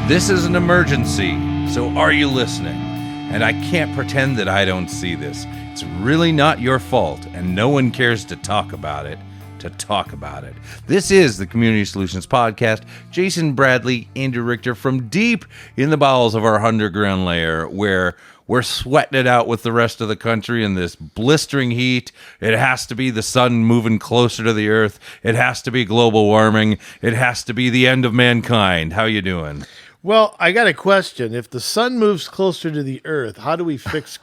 This is an emergency, so are you listening? And I can't pretend that I don't see this. It's really not your fault, and no one cares to talk about it. This is the Community Solutions Podcast. Jason Bradley, Andrew Richter from deep in the bowels of our underground lair, where we're sweating it out with the rest of the country in this blistering heat. It has to be the sun moving closer to the earth. It has to be global warming. It has to be the end of mankind. How you doing? Well, I got a question. If the sun moves closer to the earth, how do we fix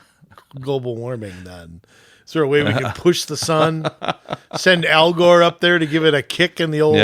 global warming then? Is there a way we can push the sun? Send Al Gore up there to give it a kick in the old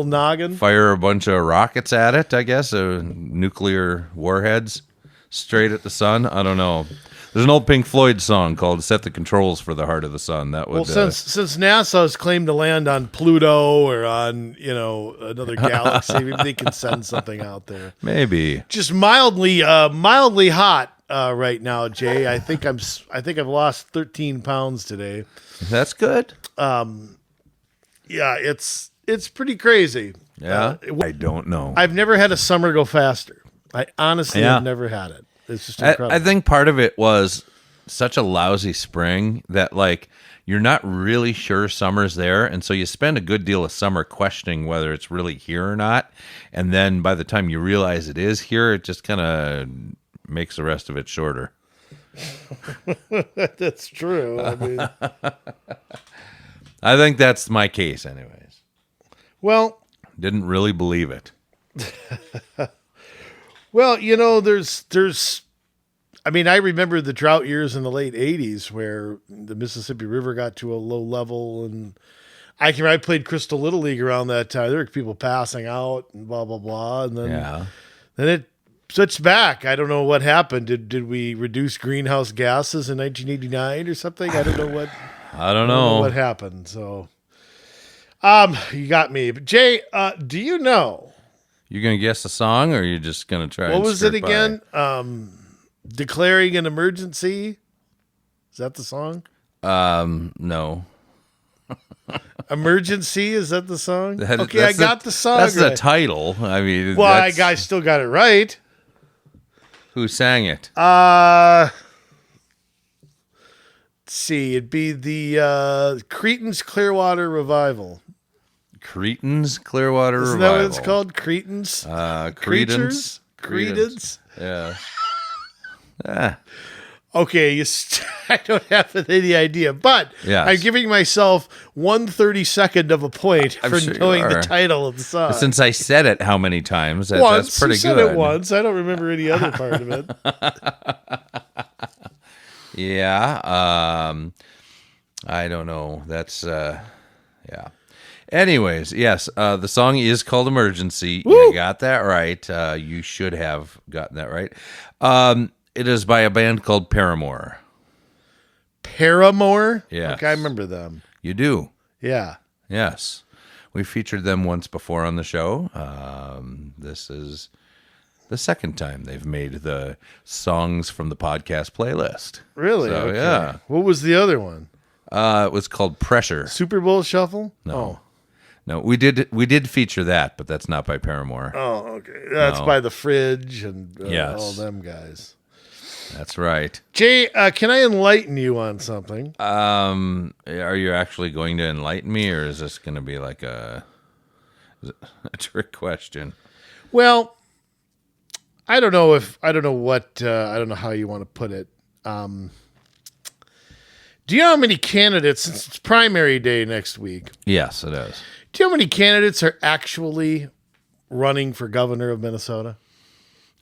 noggin? Fire a bunch of rockets at it, I guess, nuclear warheads straight at the sun. I don't know. There's an old Pink Floyd song called "Set the Controls for the Heart of the Sun." That would. Well, since NASA has claimed to land on Pluto or on another galaxy, maybe they can send something out there. Maybe just mildly hot right now, Jay. I think I've lost 13 pounds today. That's good. Yeah, it's pretty crazy. Yeah, I don't know. I've never had a summer go faster. I honestly have never had it. It's just incredible. I think part of it was such a lousy spring that, like, you're not really sure summer's there, and so you spend a good deal of summer questioning whether it's really here or not, and then by the time you realize it is here, it just kind of makes the rest of it shorter. That's true. I mean, I think that's my case anyways. Well, didn't really believe it. Well, I remember the drought years in the late 80s where the Mississippi River got to a low level, and I played Crystal Little League around that time. There were people passing out and blah, blah, blah. And then it switched back. I don't know what happened. Did we reduce greenhouse gases in 1989 or something? I don't know what. I don't know what happened. So, you got me. But Jay, do you know? You're going to guess the song, or you're just going to try? What was it again? Declaring an emergency. Is that the song? No. Emergency, is that the song? Okay, I got the song. That's right. the title. I mean, well, I still got it right. Who sang it? Let's see. It'd be the Cretan's Clearwater Revival. Cretan's Clearwater Isn't Revival. That what it's called? Cretan's? Credence. Credence? Yeah. Okay, I don't have any idea, but yes. I'm giving myself 1/32 of a point for knowing the title of the song. Since I said it how many times? Once. That's pretty you said good. It once. I don't remember any other part of it. Yeah. I don't know. That's, yeah. Anyways, yes, the song is called Emergency. Woo! You got that right. You should have gotten that right. It is by a band called Paramore. Paramore? Yes. Okay, I remember them. You do? Yeah. Yes. We featured them once before on the show. This is the second time they've made the songs from the podcast playlist. Really? So, okay. yeah. What was the other one? It was called Pressure. Super Bowl Shuffle? No. Oh. No, we did feature that, but that's not by Paramore. Oh, okay. That's by The Fridge and yes. all them guys. That's right. Jay, can I enlighten you on something? Are you actually going to enlighten me, or is this going to be like a trick question? Well, I don't know how you want to put it. Do you know how many candidates, since it's primary day next week? Yes, it is. Do you know how many candidates are actually running for governor of Minnesota?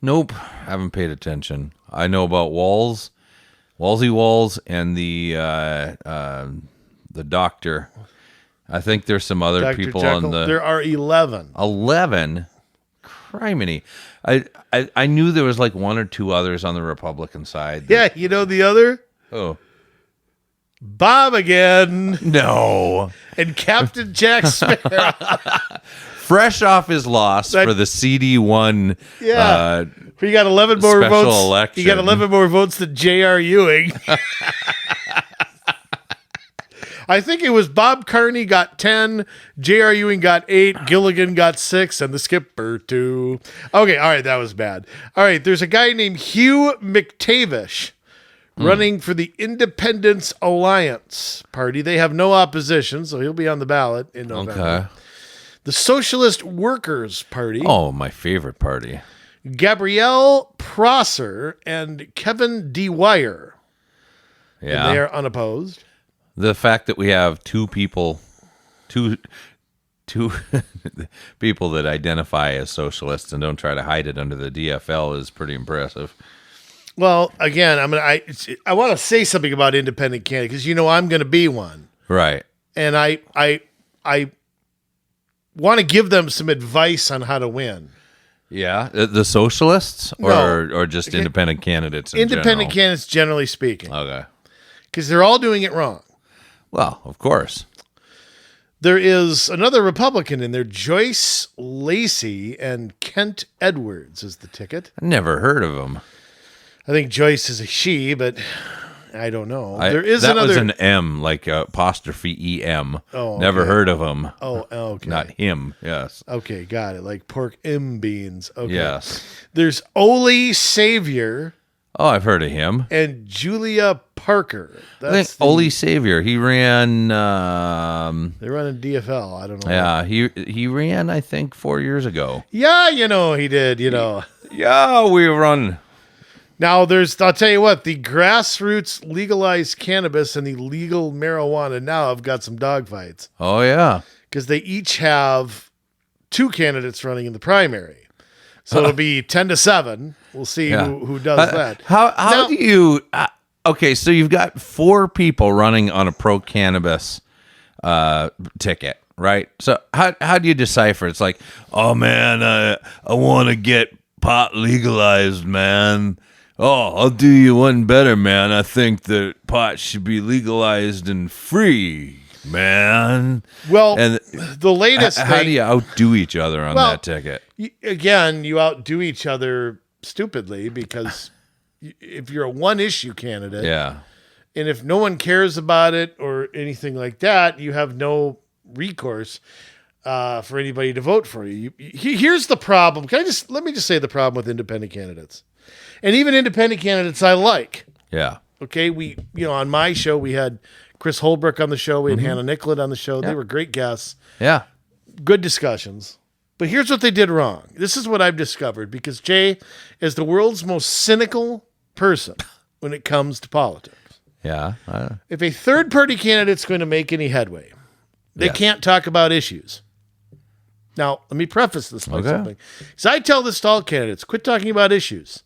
Nope, haven't paid attention. I know about Wallsy Walls, and the doctor. I think there's some other Dr. people Jekyll. on the. There are 11. 11? Criminy. I knew there was like one or two others on the Republican side. Yeah, you know the other? Oh. Bob again. No. And Captain Jack Sparrow. Fresh off his loss for the CD1 he got 11 more special votes. election. He got 11 more votes than J.R. Ewing. I think it was Bob Carney got 10, J.R. Ewing got 8, Gilligan got 6, and the skipper 2. Okay, all right, that was bad. All right, there's a guy named Hugh McTavish running for the Independence Alliance Party. They have no opposition, so he'll be on the ballot in November. Okay. The Socialist Workers Party. Oh, my favorite party. Gabrielle Prosser and Kevin Dwyer. Yeah. And they are unopposed. The fact that we have two people people that identify as socialists and don't try to hide it under the DFL is pretty impressive. Well, again, I want to say something about independent candidates because I'm going to be one, Right. and I want to give them some advice on how to win. Yeah. The socialists or just independent candidates in Independent general? candidates, generally speaking, Okay. because they're all doing it wrong. Well, of course. There is another Republican in there, Joyce Lacey, and Kent Edwards is the ticket. I never heard of them. I think Joyce is a she, but I don't know. There is that another. was an M, like apostrophe EM. Oh, okay. Never heard of him. Oh, okay. Not him. Yes. Okay, got it. Like pork M beans. Okay. Yes. There's Ole Savior Oh, I've heard of him. and Julia Parker. I think Ole Savior. He ran. They run in DFL. I don't know. Yeah, he ran. I think 4 years ago. Yeah, he did. Yeah, we run. Now I'll tell you what, the grassroots legalized cannabis and the legal marijuana now have got some dogfights Oh yeah. because they each have 2 candidates running in the primary. So it'll be 10-7. We'll see Yeah. who does that. How Now- do you? Okay, so you've got 4 people running on a pro cannabis ticket, right? So how do you decipher? It's like, oh man, I want to get pot legalized, man. Oh, I'll do you one better, man. I think that pot should be legalized and free, man. Well, And the latest how thing, do you outdo each other on Well, that ticket? you outdo each other stupidly because if you're a one-issue candidate, Yeah. and if no one cares about it or anything like that, you have no recourse for anybody to vote for you. Here's the problem. Let me just say the problem with independent candidates, and even independent candidates I like. Yeah. Okay, on my show we had Chris Holbrook on the show. We had Hannah Nicollet on the show. They were great guests. Yeah. Good discussions. But here's what they did wrong. This is what I've discovered because Jay is the world's most cynical person when it comes to politics. Yeah. If a third-party candidate's going to make any headway, they Yes. can't talk about issues. Now, let me preface this by Okay. something. Because I tell this to all candidates, quit talking about issues.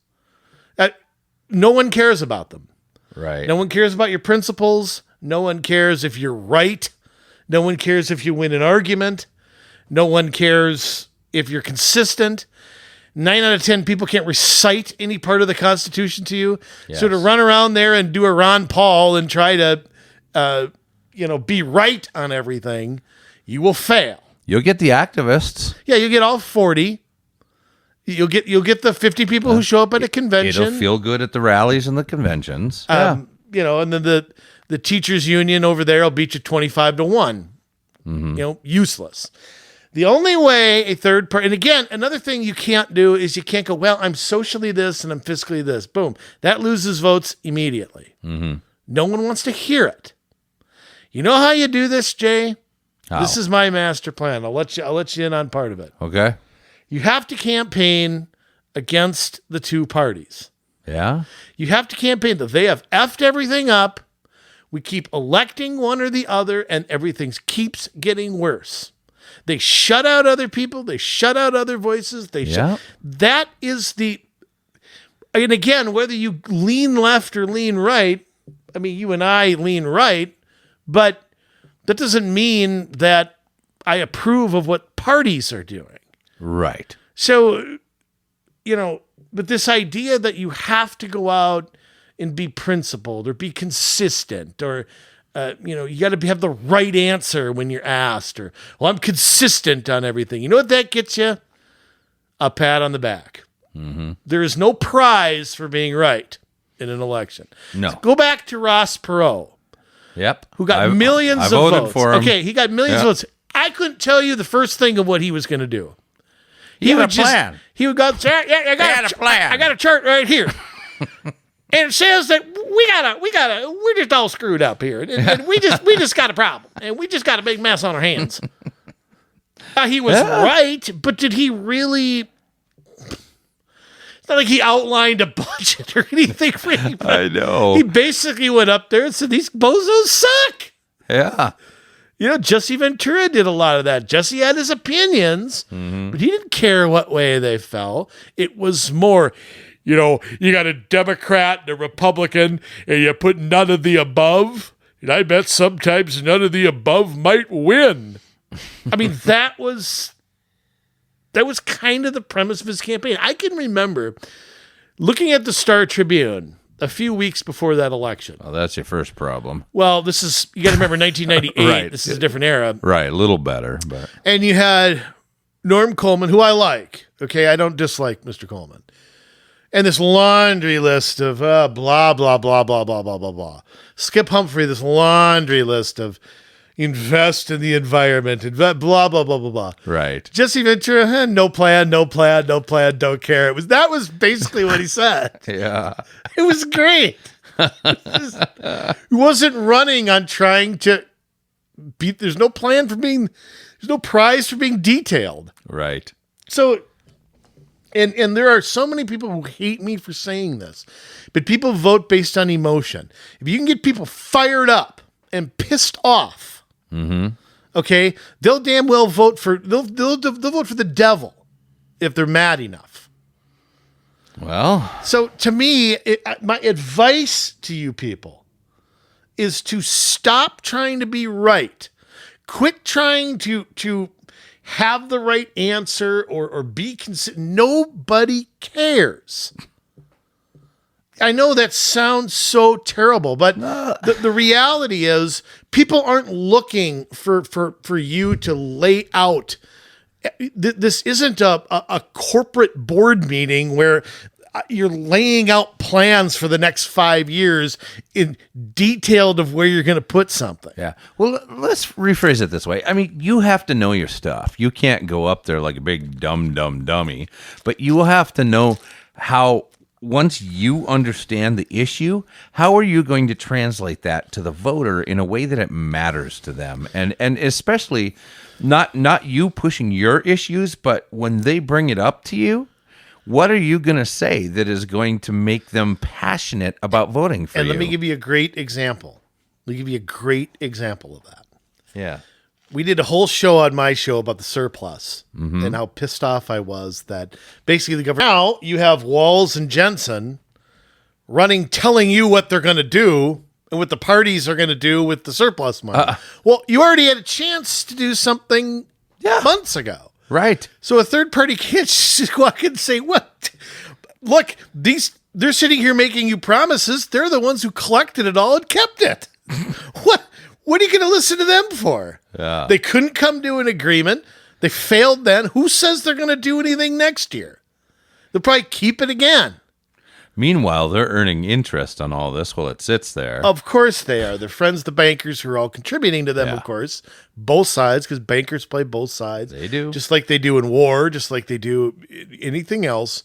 No one cares about them. Right. No one cares about your principles. No one cares if you're right. No one cares if you win an argument. No one cares if you're consistent. 9 out of 10 people can't recite any part of the Constitution to you. Yes. So to run around there and do a Ron Paul and try to, be right on everything, you will fail. You'll get the activists. Yeah, you get all 40. You'll get the 50 people who show up at a convention. It'll feel good at the rallies and the conventions. And then the teachers union over there will beat you 25-1. Useless. The only way a third party, and again, another thing you can't do is you can't go, well, I'm socially this and I'm fiscally this. Boom. That loses votes immediately. Mm-hmm. No one wants to hear it. You know how you do this, Jay? How? This is my master plan. I'll let you in on part of it. Okay. You have to campaign against the 2 parties. Yeah. You have to campaign that they have effed everything up. We keep electing one or the other, and everything keeps getting worse. They shut out other people. They shut out other voices. That is and again, whether you lean left or lean right, I mean, you and I lean right, but that doesn't mean that I approve of what parties are doing. Right. So, but this idea that you have to go out and be principled or be consistent or, you got to have the right answer when you're asked or, well, I'm consistent on everything. You know what that gets you? A pat on the back. Mm-hmm. There is no prize for being right in an election. No. So go back to Ross Perot. Yep. who got I millions of voted votes. for him. Okay, he got millions of votes. I couldn't tell you the first thing of what he was going to do. He had a plan. He would go, yeah, I got a plan. I got a chart right here. And it says that we're just all screwed up here. And we just got a problem. And we just got a big mess on our hands. He was right, but did he really? It's not like he outlined a budget or anything for anybody. I know. He basically went up there and said, these bozos suck. Yeah. Jesse Ventura did a lot of that. Jesse had his opinions, but he didn't care what way they fell. It was more, you got a Democrat and a Republican, and you put none of the above, and I bet sometimes none of the above might win. I mean, that was kind of the premise of his campaign. I can remember looking at the Star Tribune a few weeks before that election. Well, that's your first problem. Well, you got to remember 1998. Right. This is a different era. Right, a little better, but And you had Norm Coleman, who I like. Okay, I don't dislike Mr. Coleman. And this laundry list of blah, blah, blah, blah, blah, blah, blah, blah. Skip Humphrey, this laundry list of invest in the environment, and blah, blah, blah, blah, blah. right. Jesse Ventura, no plan, don't care. That was basically what he said. Yeah. It was great. He wasn't running on trying to beat. There's no prize for being detailed. Right. So, and there are so many people who hate me for saying this, but people vote based on emotion. If you can get people fired up and pissed off, okay, they'll damn well vote for they'll vote for the devil if they're mad enough. Well, So to me, my advice to you people is to stop trying to be right. Quit trying to have the right answer or be nobody cares. I know that sounds so terrible, but the reality is people aren't looking for you to lay out. This isn't a corporate board meeting where you're laying out plans for the next 5 years in detailed of where you're going to put something. yeah. Well, let's rephrase it this way. I mean, you have to know your stuff. You can't go up there like a big dumb dummy, but you will have to know how. Once you understand the issue, how are you going to translate that to the voter in a way that it matters to them? And especially not you pushing your issues, but when they bring it up to you, what are you going to say that is going to make them passionate about voting for you? And let me give you a great example. Let me give you a great example of that. Yeah. We did a whole show on my show about the surplus and how pissed off I was that basically the government. Now you have Walz and Jensen telling you what they're going to do and what the parties are going to do with the surplus money. Well, you already had a chance to do something months ago. Right. So a third party can't just walk in and say, what? Look, they're sitting here making you promises. They're the ones who collected it all and kept it. What are you going to listen to them for? Yeah. They couldn't come to an agreement. They failed then. Who says they're going to do anything next year? They'll probably keep it again. Meanwhile, they're earning interest on all this while it sits there. Of course they are. They're friends, the bankers who are all contributing to them, of course. Both sides, because bankers play both sides. They do. Just like they do in war, just like they do anything else.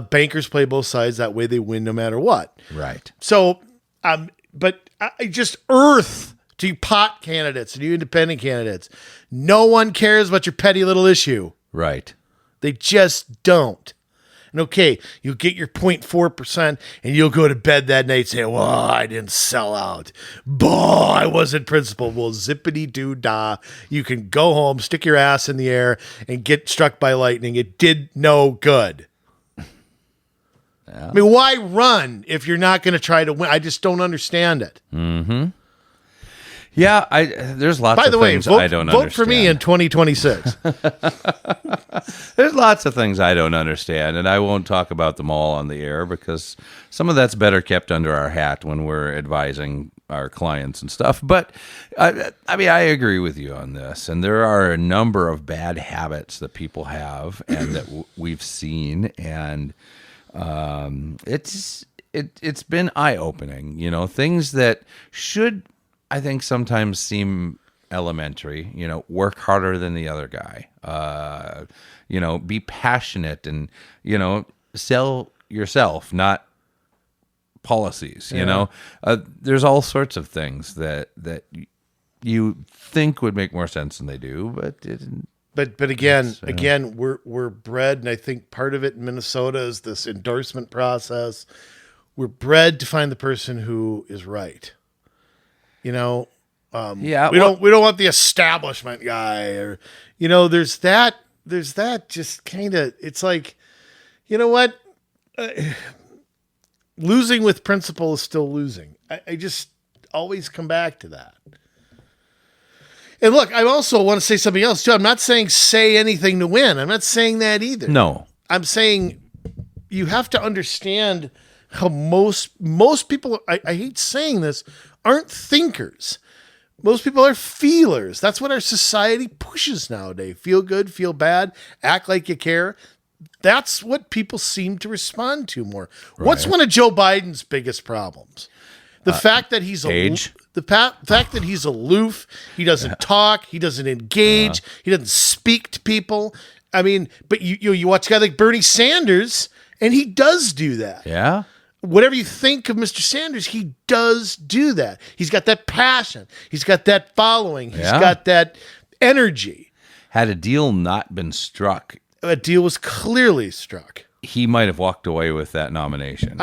Bankers play both sides. That way they win no matter what. Right. So, but I just earth to you pot candidates and you independent candidates. No one cares about your petty little issue. Right. They just don't. And okay, you'll get your 0.4% and you'll go to bed that night saying, well, I didn't sell out. I wasn't principled. Well, zippity-doo-dah. You can go home, stick your ass in the air, and get struck by lightning. It did no good. Yeah. I mean, why run if you're not going to try to win? I just don't understand it. Mm-hmm. Yeah, there's lots of things I don't understand. Vote for me in 2026. There's lots of things I don't understand, and I won't talk about them all on the air because some of that's better kept under our hat when we're advising our clients and stuff. But, I mean, I agree with you on this, and there are a number of bad habits that people have and that we've seen, and it's been eye-opening, things that should I think sometimes seem elementary. Work harder than the other guy. Be passionate and sell yourself, not policies. There's all sorts of things that you think would make more sense than they do, but it didn't. But again, we're bred, and I think part of it in Minnesota is this endorsement process. We're bred to find the person who is right. We don't want the establishment guy, or there's that just kind of, it's like, what, losing with principle is still losing. I just always come back to that. And look, I also want to say something else too. I'm not saying say anything to win. I'm not saying that either. No, I'm saying you have to understand how most people, I hate saying this, aren't thinkers. Most people are feelers. That's what our society pushes nowadays. Feel good, feel bad, act like you care. That's what people seem to respond to more. Right. What's one of Joe Biden's biggest problems? The fact that he's age. The fact that he's aloof, he doesn't talk, he doesn't engage, he doesn't speak to people. I mean, but you watch a guy like Bernie Sanders, and he does do that. Yeah. Whatever you think of Mr. Sanders, he does do that. He's got that passion. He's got that following. He's got that energy. Had a deal not been struck, a deal was clearly struck, he might have walked away with that nomination.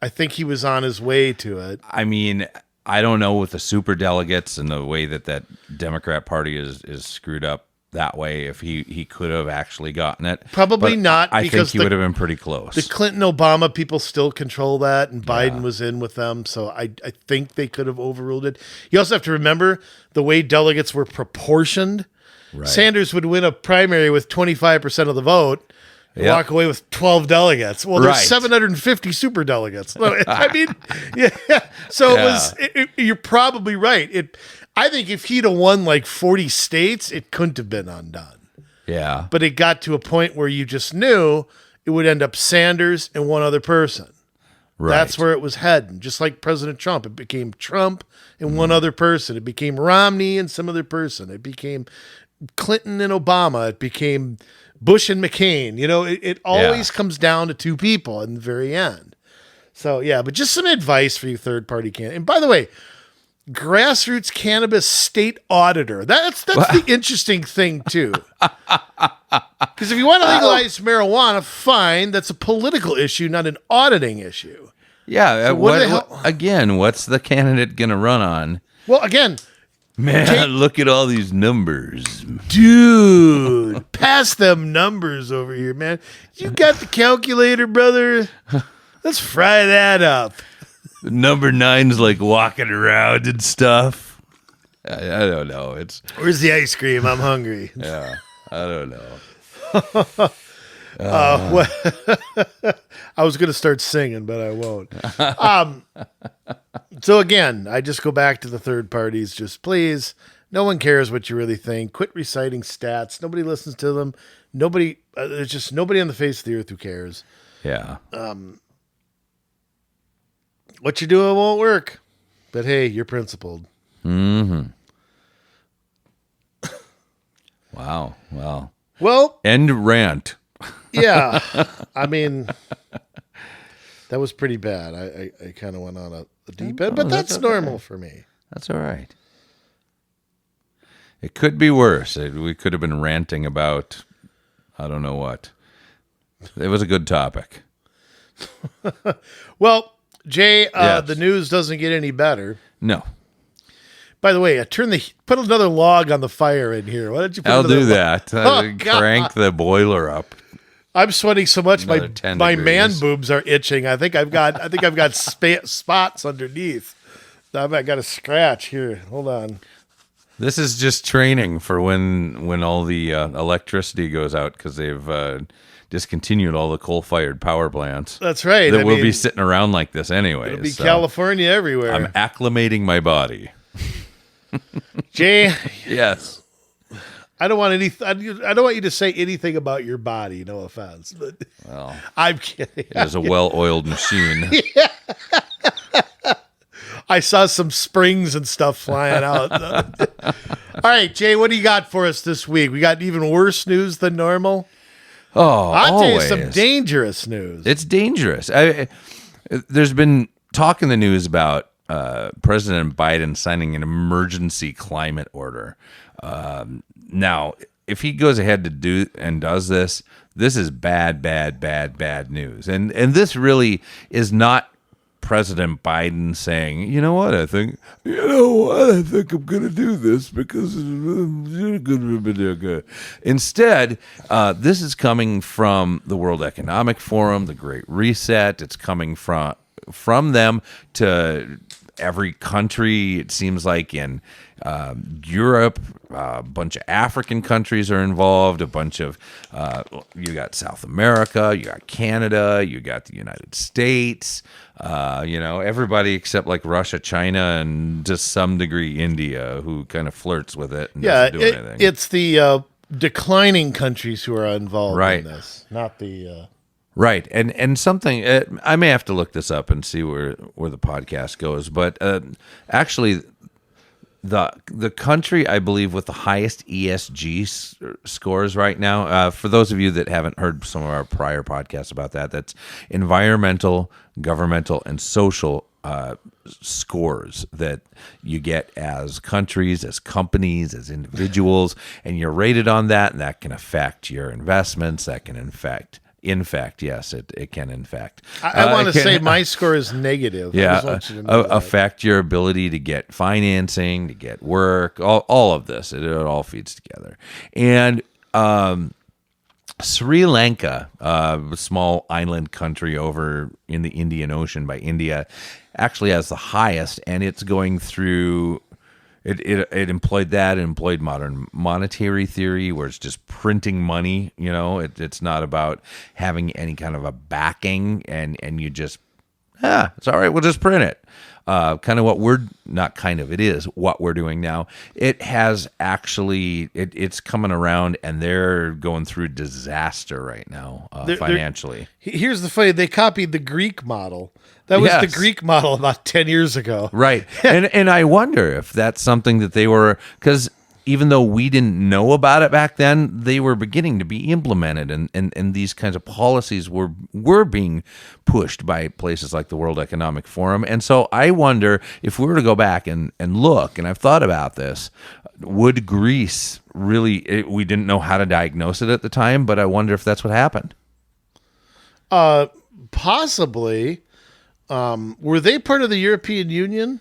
I think he was on his way to it. I mean, I don't know with the super delegates and the way that Democrat Party is screwed up that way, if he could have actually gotten it. Probably not. I think he would have been pretty close. The Clinton-Obama people still control that, and Biden was in with them, so I think they could have overruled it. You also have to remember the way delegates were proportioned. Right. Sanders would win a primary with 25% of the vote, walk away with 12 delegates. Well, there's 750 super delegates. I mean, So you're probably right. I think if he'd have won like 40 states, it couldn't have been undone. Yeah. But it got to a point where you just knew it would end up Sanders and one other person. Right. That's where it was heading. Just like President Trump. It became Trump and one other person. It became Romney and some other person. It became Clinton and Obama. It became Bush and McCain. It always comes down to two people in the very end. So, but just some advice for you third-party candidates. And by the way, grassroots cannabis state auditor. That's the interesting thing, too. Because if you want to legalize marijuana, fine. That's a political issue, not an auditing issue. Yeah. So again, what's the candidate going to run on? Well, again... Man, look at all these numbers. Dude, pass them numbers over here, man. You got the calculator, brother? Let's fry that up. Number 9's like walking around and stuff. I don't know. Where's the ice cream? I'm hungry. Yeah, I don't know. I was going to start singing, but I won't. So again, I just go back to the third parties. Just please, no one cares what you really think. Quit reciting stats. Nobody listens to them. There's just nobody on the face of the earth who cares. Yeah. What you do, it won't work. But hey, you're principled. Mm-hmm. Wow. Well. End rant. Yeah. I mean, that was pretty bad. I kind of went on a deep end, but that's normal for me. That's all right. It could be worse. We could have been ranting about, I don't know what. It was a good topic. Well, Jay, the news doesn't get any better. No. By the way, put another log on the fire in here. Why don't you? I'll do that. Crank the boiler up. I'm sweating so much my man boobs are itching. I think I've got spots underneath. I've got a scratch here. Hold on. This is just training for when all the electricity goes out, because they've discontinued all the coal-fired power plants. That's right. That will be sitting around like this anyway. It'll be California everywhere. I'm acclimating my body. Jay. Yes. I don't want you to say anything about your body. No offense, but I'm kidding. It is a well-oiled machine. I saw some springs and stuff flying out. All right, Jay, what do you got for us this week? We got even worse news than normal. Oh, I'll tell you always. some dangerous news. It's dangerous. There's been talk in the news about President Biden signing an emergency climate order. Now, if he goes ahead to do and does this, this is bad news. And this really is not President Biden saying, you know what, I think I'm going to do this because instead, this is coming from the World Economic Forum, the Great Reset. It's coming from them to every country. It seems like in Europe, a bunch of African countries are involved, a bunch of, you got South America, you got Canada, you got the United States, everybody except like Russia, China, and to some degree India, who kind of flirts with it and doesn't do anything. It's the declining countries who are involved Right. in this, not the... Right, and something I may have to look this up and see where the podcast goes, but actually, the country I believe with the highest ESG scores right now, for those of you that haven't heard some of our prior podcasts about that, that's environmental, governmental, and social scores that you get as countries, as companies, as individuals, and you're rated on that, and that can affect your investments. That can yes, it can in fact. I want to say my score is negative. Yeah, I just want you to know that. affect your ability to get financing, to get work, all of this. It all feeds together. And Sri Lanka, a small island country over in the Indian Ocean by India, actually has the highest, and it's going through... It employed modern monetary theory, where it's just printing money. It's not about having any kind of a backing, and you just, it's all right, we'll just print it. Kind of what it is what we're doing now. It has actually, it's coming around, and they're going through disaster right now financially. Here's the funny, they copied the Greek model. That was the Greek model about 10 years ago. Right. and I wonder if that's something that they were, because even though we didn't know about it back then, they were beginning to be implemented, and these kinds of policies were being pushed by places like the World Economic Forum. And so I wonder if we were to go back and look, and I've thought about this, would Greece really, we didn't know how to diagnose it at the time, but I wonder if that's what happened. Possibly. Were they part of the European Union?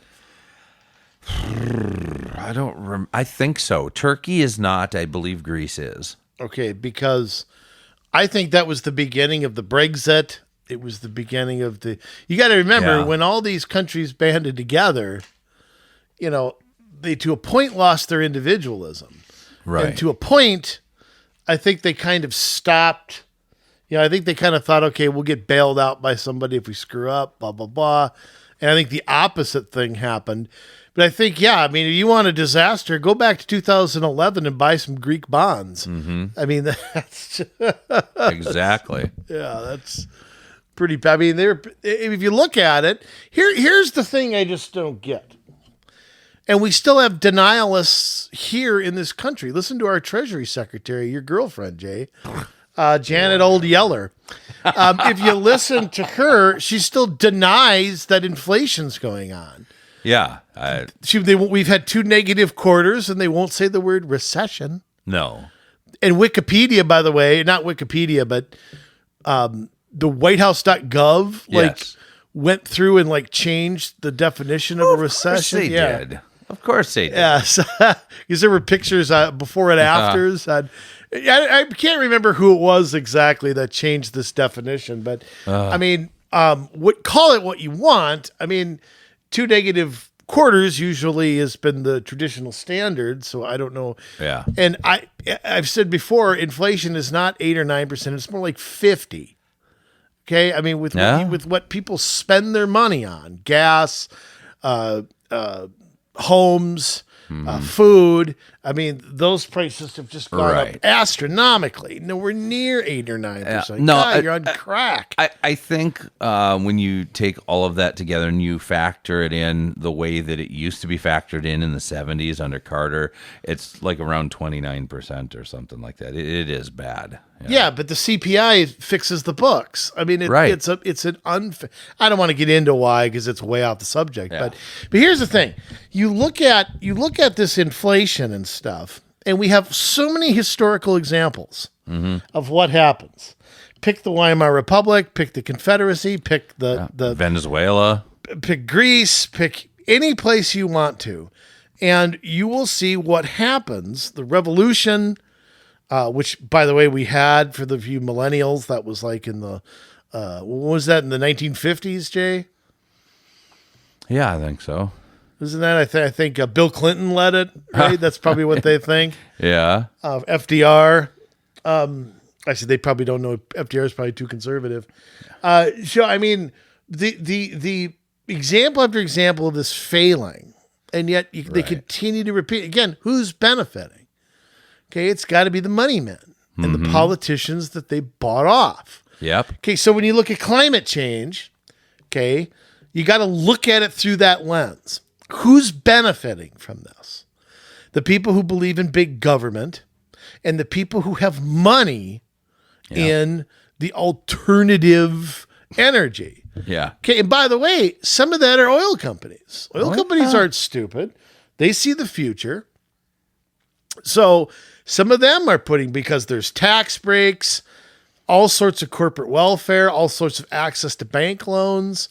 I think so. Turkey is not. I believe Greece is. Okay, because I think that was the beginning of the Brexit. It was the beginning of the... You got to remember, when all these countries banded together, they to a point lost their individualism. Right. And to a point, I think they kind of stopped... I think they kind of thought, okay, we'll get bailed out by somebody if we screw up, blah, blah, blah. And I think the opposite thing happened. But I think, if you want a disaster, go back to 2011 and buy some Greek bonds. Mm-hmm. I mean, that's... Exactly. Yeah, that's pretty... I mean, if you look at it, here's the thing I just don't get. And we still have denialists here in this country. Listen to our Treasury Secretary, your girlfriend, Jay. Janet Old Yeller. If you listen to her, she still denies that inflation's going on. Yeah. We've had 2 negative quarters, and they won't say the word recession. No. And Wikipedia, by the way, not Wikipedia, but the whitehouse.gov went through and changed the definition of a recession. Of course they did. Of course they did. Yes. Because there were pictures before and afters. I can't remember who it was exactly that changed this definition, but I mean, call it what you want. I mean, 2 negative quarters usually has been the traditional standard, so I don't know. Yeah. And I've said before, inflation is not 8 or 9%; it's more like 50. Okay, I mean, with what people spend their money on, gas, homes. food. I mean, those prices have just gone Right. up astronomically. Nowhere near 8 or 9%. No, God, you're on crack. I think when you take all of that together and you factor it in the way that it used to be factored in the 70s under Carter, it's like around 29% or something like that. It is bad. Yeah, but the CPI fixes the books. I mean, Right. it's an I don't want to get into why because it's way off the subject. Yeah. But here's the thing: you look at this inflation and stuff, and we have so many historical examples of what happens. Pick the Weimar Republic, pick the Confederacy, pick the Venezuela. pick Greece, pick any place you want to, and you will see what happens. The revolution. Which, by the way, we had for the few millennials. That was like in the, what was that in the 1950s, Jay? Yeah, I think so. Isn't that? I think Bill Clinton led it, right? That's probably what they think. Yeah. FDR. Actually, they probably don't know. FDR is probably too conservative. So, I mean, the example after example of this failing, and yet they continue to repeat. Again, who's benefiting? Okay, it's got to be the money men and the politicians that they bought off. Yep. Okay, so when you look at climate change, okay, you got to look at it through that lens. Who's benefiting from this? The people who believe in big government and the people who have money in the alternative energy. Yeah. Okay, and by the way, some of that are oil companies. Oil companies aren't stupid. They see the future. So some of them are putting, because there's tax breaks, all sorts of corporate welfare, all sorts of access to bank loans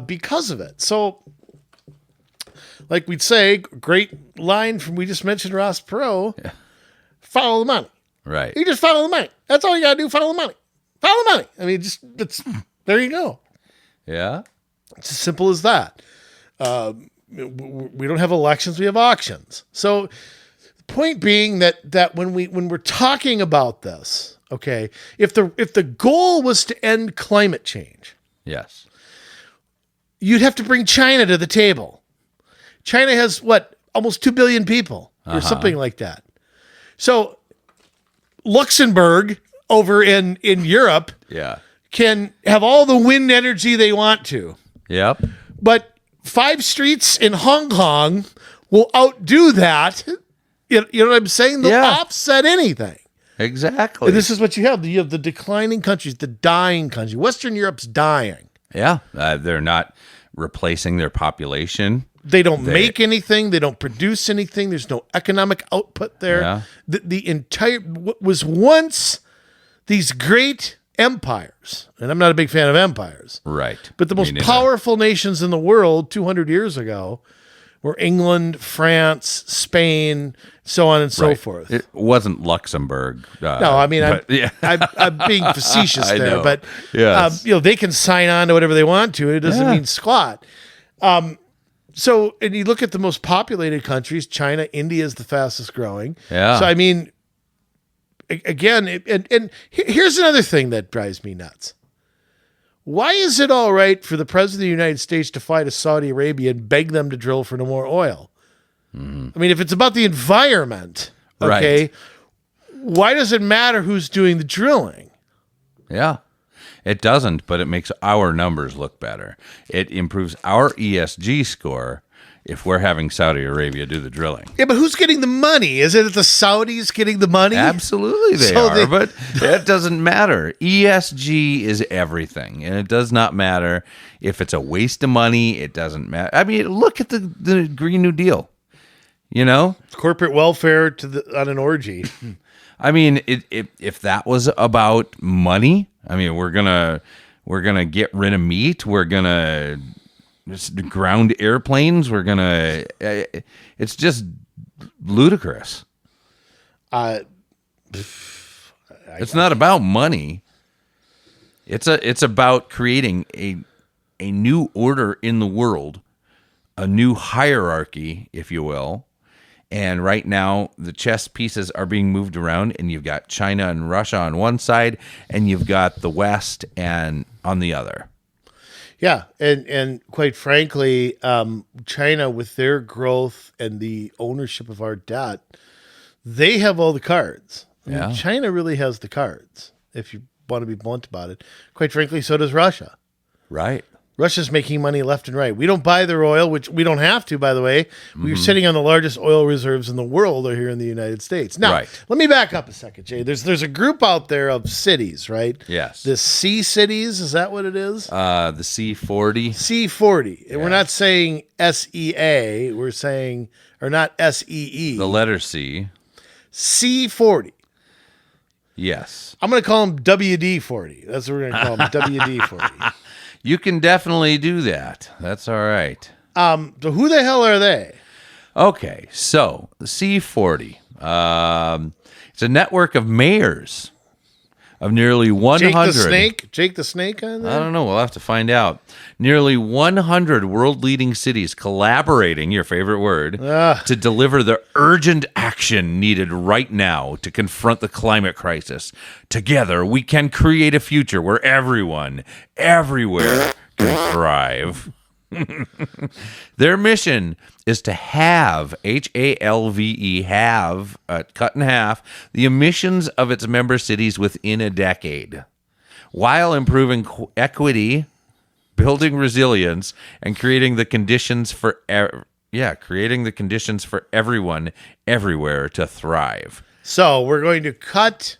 because of it. So like we'd say, great line from, we just mentioned Ross Perot, follow the money. Right. You just follow the money. That's all you got to do, follow the money. Follow the money. I mean, there you go. Yeah. It's as simple as that. We don't have elections, we have auctions. So point being that when we're talking about this, okay, if the goal was to end climate change, Yes. you'd have to bring China to the table. China has almost 2 billion people or something like that. So Luxembourg over in Europe Yeah. can have all the wind energy they want to, Yep. but 5 streets in Hong Kong will outdo that. You know what I'm saying? They'll offset anything. Exactly. And this is what you have. You have the declining countries, the dying country. Western Europe's dying. Yeah. They're not replacing their population. They don't make anything. They don't produce anything. There's no economic output there. Yeah. The entire, what was once these great empires, and I'm not a big fan of empires, Right. but the Me most neither. powerful nations in the world 200 years ago were England, France, Spain, so on and so Right. forth. It wasn't Luxembourg. No, I mean, yeah. I'm being facetious I there, know. but Yes. they can sign on to whatever they want to. It doesn't mean squat. So, and you look at the most populated countries, China, India is the fastest growing. Yeah. So, I mean, again, and here's another thing that drives me nuts. Why is it all right for the president of the United States to fly to Saudi Arabia and beg them to drill for no more oil? I mean, if it's about the environment, okay, Right. why does it matter who's doing the drilling? Yeah. It doesn't, but it makes our numbers look better. It improves our ESG score if we're having Saudi Arabia do the drilling. Yeah, but who's getting the money? Is it the Saudis getting the money? Absolutely they So are, but that doesn't matter. ESG is everything, and it does not matter if it's a waste of money. It doesn't matter. I mean, look at the Green New Deal, you know? Corporate welfare on an orgy. I mean, if that was about money, I mean, we're gonna get rid of meat. We're gonna just ground airplanes. We're gonna. It's just ludicrous. It's not about money. It's about creating a new order in the world, a new hierarchy, if you will. And right now, the chess pieces are being moved around, and you've got China and Russia on one side, and you've got the West and on the other. Yeah, and quite frankly, China with their growth and the ownership of our debt, they have all the cards. I mean, Yeah. China really has the cards, if you want to be blunt about it. Quite frankly, so does Russia. Right. Russia's making money left and right. We don't buy their oil, which we don't have to, by the way. We're sitting on the largest oil reserves in the world are here in the United States. Now, Right. let me back up a second, Jay. There's a group out there of cities, right? Yes. The C cities, is that what it is? The C40. C40. And we're Yeah. not saying SEA. We're saying, or not SEE. The letter C. C40. Yes. I'm going to call them WD40. That's what we're going to call them, WD40. You can definitely do that. That's all right. So who the hell are they? Okay, so the C40. It's a network of mayors of nearly 100. Jake the Snake on I there? don't know. We'll have to find out. Nearly 100 world-leading cities collaborating, your favorite word, to deliver the urgent action needed right now to confront the climate crisis. Together, we can create a future where everyone, everywhere, can thrive. Their mission is to halve, HALVE, cut in half, the emissions of its member cities within a decade, while improving equity, building resilience, and creating the conditions for everyone, everywhere to thrive. So we're going to cut.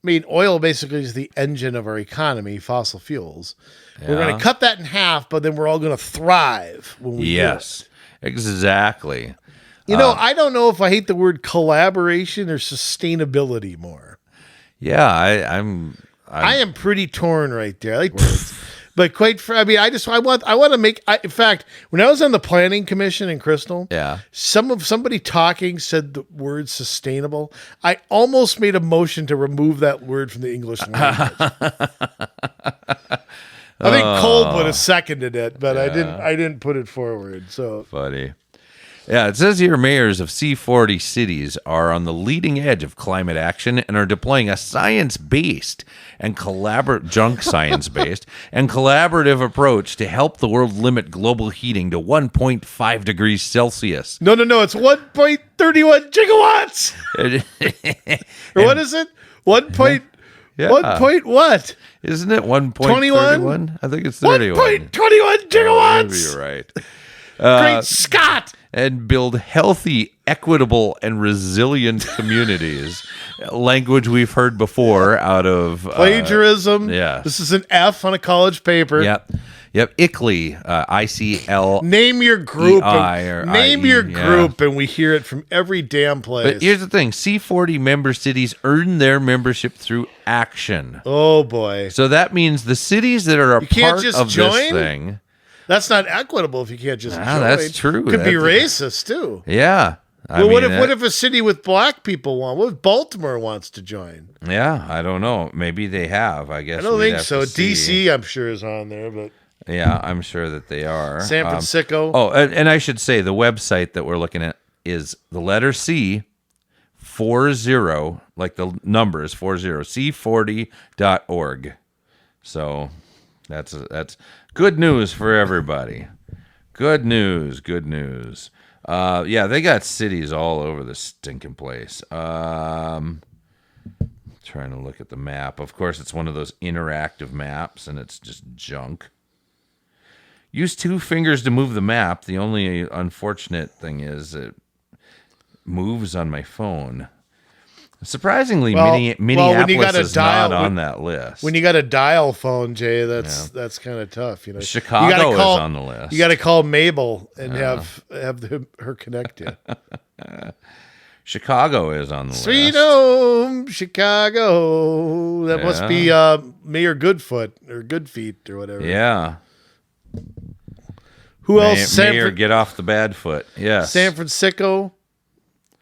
I mean, oil basically is the engine of our economy, fossil fuels. We're going to cut that in half, but then we're all going to thrive when we do it. Exactly. You know, I don't know if I hate the word collaboration or sustainability more. Yeah, I am pretty torn right there. I like words. But I want to make. In fact, when I was on the planning commission in Crystal, somebody talking said the word sustainable. I almost made a motion to remove that word from the English language. I think Kolb would have seconded it, but I didn't put it forward. So funny. Yeah, it says here mayors of C40 cities are on the leading edge of climate action and are deploying a science-based and collaborative approach to help the world limit global heating to 1.5 degrees Celsius. No, it's 1.31 gigawatts. Or what is it? 1 point what? Isn't it 1.21? I think it's 31. 1.21 gigawatts. Maybe you're right. Great Scott! And build healthy, equitable, and resilient communities. Language we've heard before out of plagiarism. Yeah. This is an F on a college paper. Yep. ICLEI, ICL. Name your group. Name your group, and we hear it from every damn place. But here's the thing: C40 member cities earn their membership through action. Oh boy! So that means the cities that are a part of this thing. That's not equitable if you can't just join. That's true. Could be racist too. Yeah. What if a city with black people What if Baltimore wants to join? Yeah, I don't know. Maybe they have. I guess I don't think so. DC, I'm sure, is on there, but yeah, I'm sure that they are. San Francisco. And I should say the website that we're looking at is the letter C 40, like the numbers 40, c40.org. So that's good news for everybody. Good news. Yeah, they got cities all over the stinking place. Trying to look at the map. Of course, it's one of those interactive maps, and it's just junk. Use 2 fingers to move the map. The only unfortunate thing is it moves on my phone. Surprisingly, Minneapolis is not on that list. When you got a dial phone, Jay, that's kind of tough. You know, Chicago is on the list. You got to call Mabel and have her connect you. Chicago is on the list. Sweet home, Chicago. That must be Mayor Goodfoot or Goodfeet or whatever. Yeah. Who else? Mayor, get off the bad foot. Yes. San Francisco.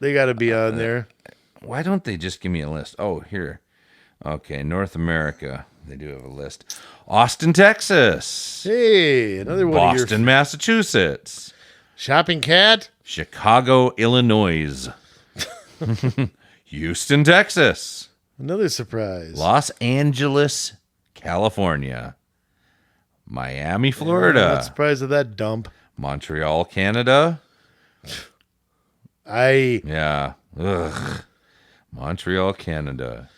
They got to be on there. Why don't they just give me a list? Oh, here. Okay, North America. They do have a list. Austin, Texas. Hey, another one. Boston, Massachusetts. Shopping Cat. Chicago, Illinois. Houston, Texas. Another surprise. Los Angeles, California. Miami, I'm Florida. not surprised at that dump. Montreal, Canada. Yeah. Ugh. Montreal, Canada.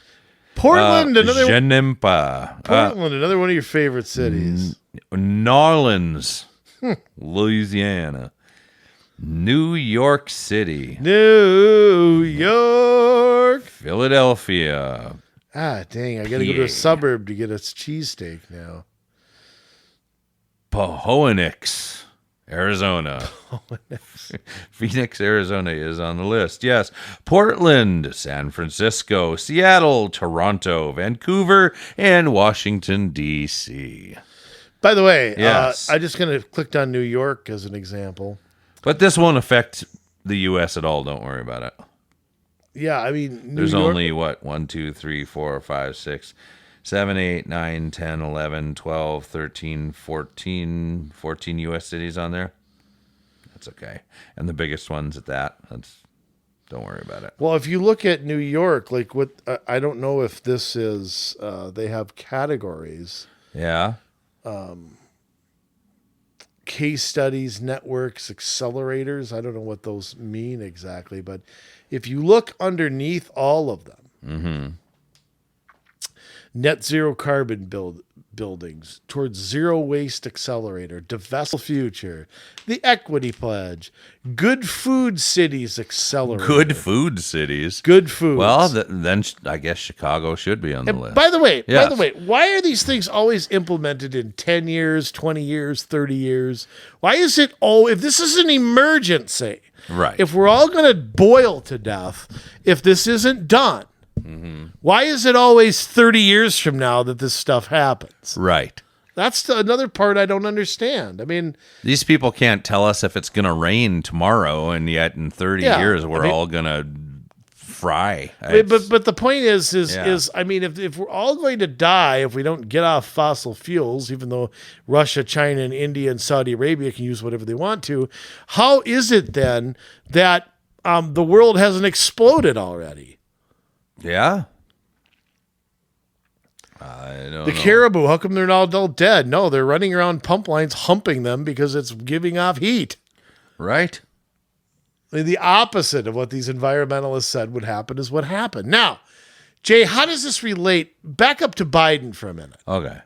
Portland, Genempa. Portland, another one of your favorite cities. New Orleans, Louisiana. New York City. New York. Philadelphia. Ah, dang, I got to go to a suburb to get a cheesesteak now. Phoenix, Arizona. Phoenix, Arizona is on the list. Yes. Portland, San Francisco, Seattle, Toronto, Vancouver, and Washington, D.C. By the way, Yes. I just kind of clicked on New York as an example. But this won't affect the U.S. at all. Don't worry about it. Yeah, I mean, There's only, 1, 2, 3, 4, 5, 6, 7, 8, 9, 10, 11, 12, 13, 14 U.S. cities on there. That's okay. And the biggest ones at that. Don't worry about it. Well, if you look at New York, like what I don't know if this is, they have categories. Yeah. Case studies, networks, accelerators. I don't know what those mean exactly, but if you look underneath all of them, net zero carbon buildings, towards zero waste accelerator, divest future, the equity pledge, good food cities accelerator. Good food cities. Good food. Well, then I guess Chicago should be on the list. By the way, Yes. why are these things always implemented in 10 years, 20 years, 30 years? Why is it if this is an emergency, Right. if we're all going to boil to death, if this isn't done, why is it always 30 years from now that this stuff happens? Right. That's another part I don't understand. I mean, These people can't tell us if it's going to rain tomorrow, and yet in 30 Yeah, years we're I mean- all going to fry. but the point is Yeah. I mean, if we're all going to die if we don't get off fossil fuels, even though Russia, China, and India and Saudi Arabia can use whatever they want to, how is it then that the world hasn't exploded already? Yeah. I don't know. The caribou, how come they're not all dead? No, they're running around pump lines humping them because it's giving off heat. Right? I mean, the opposite of what these environmentalists said would happen is what happened. Now, Jay, how does this relate? Back up to Biden for a minute. Okay.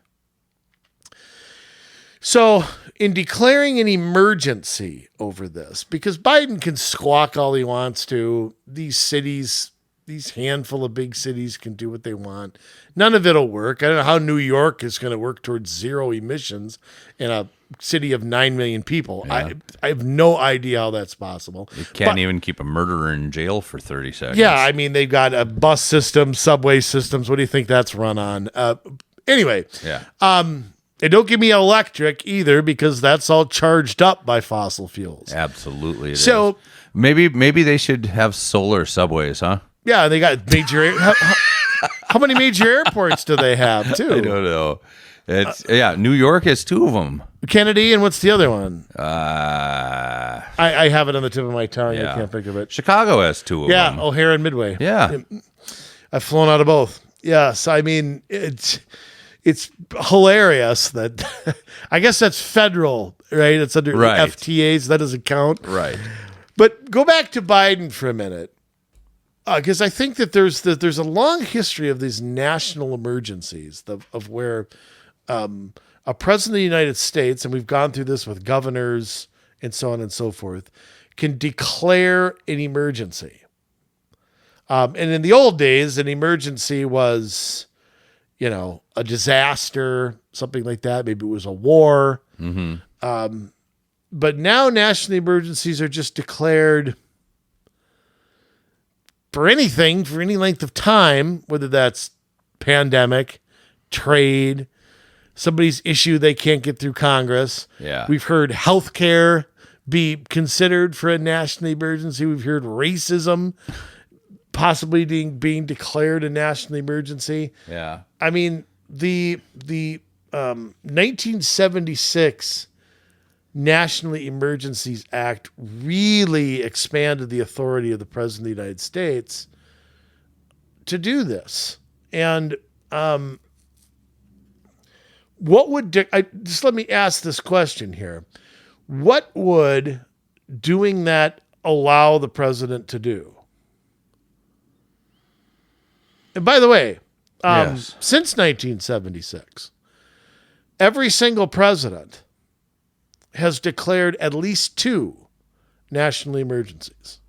So, in declaring an emergency over this, because Biden can squawk all he wants to, these cities, these handful of big cities can do what they want. None of it'll work. I don't know how New York is going to work towards zero emissions in a city of 9 million people. Yeah. I have no idea how that's possible. You can't even keep a murderer in jail for 30 seconds. Yeah, I mean, they've got a bus system, subway systems. What do you think that's run on? Anyway, Yeah. and don't give me electric either because that's all charged up by fossil fuels. Absolutely. it So- is. Maybe they should have solar subways, huh? Yeah, they got major. How many major airports do they have too? I don't know. It's New York has 2 of them. Kennedy, and what's the other one? Uh, I have it on the tip of my tongue. Yeah. I can't think of it. Chicago has 2 of Yeah, them. O'Hare and Midway. Yeah. I've flown out of both. Yes, I mean it's hilarious that I guess that's federal, right? It's under Right. FTAs. That doesn't count. Right. But go back to Biden for a minute, because I think that there's a long history of these national emergencies of where a president of the United States, and we've gone through this with governors and so on and so forth, can declare an emergency. And in the old days, an emergency was, a disaster, something like that. Maybe it was a war. But now national emergencies are just declared for anything, for any length of time, whether that's pandemic, trade, somebody's issue they can't get through Congress. Yeah. We've heard healthcare be considered for a national emergency. We've heard racism possibly being declared a national emergency. Yeah. I mean, the 1976 National Emergencies Act really expanded the authority of the President of the United States to do this. And what would just let me ask this question here. What would doing that allow the president to do? And by the way, Yes. since 1976, every single president has declared at least 2 national emergencies.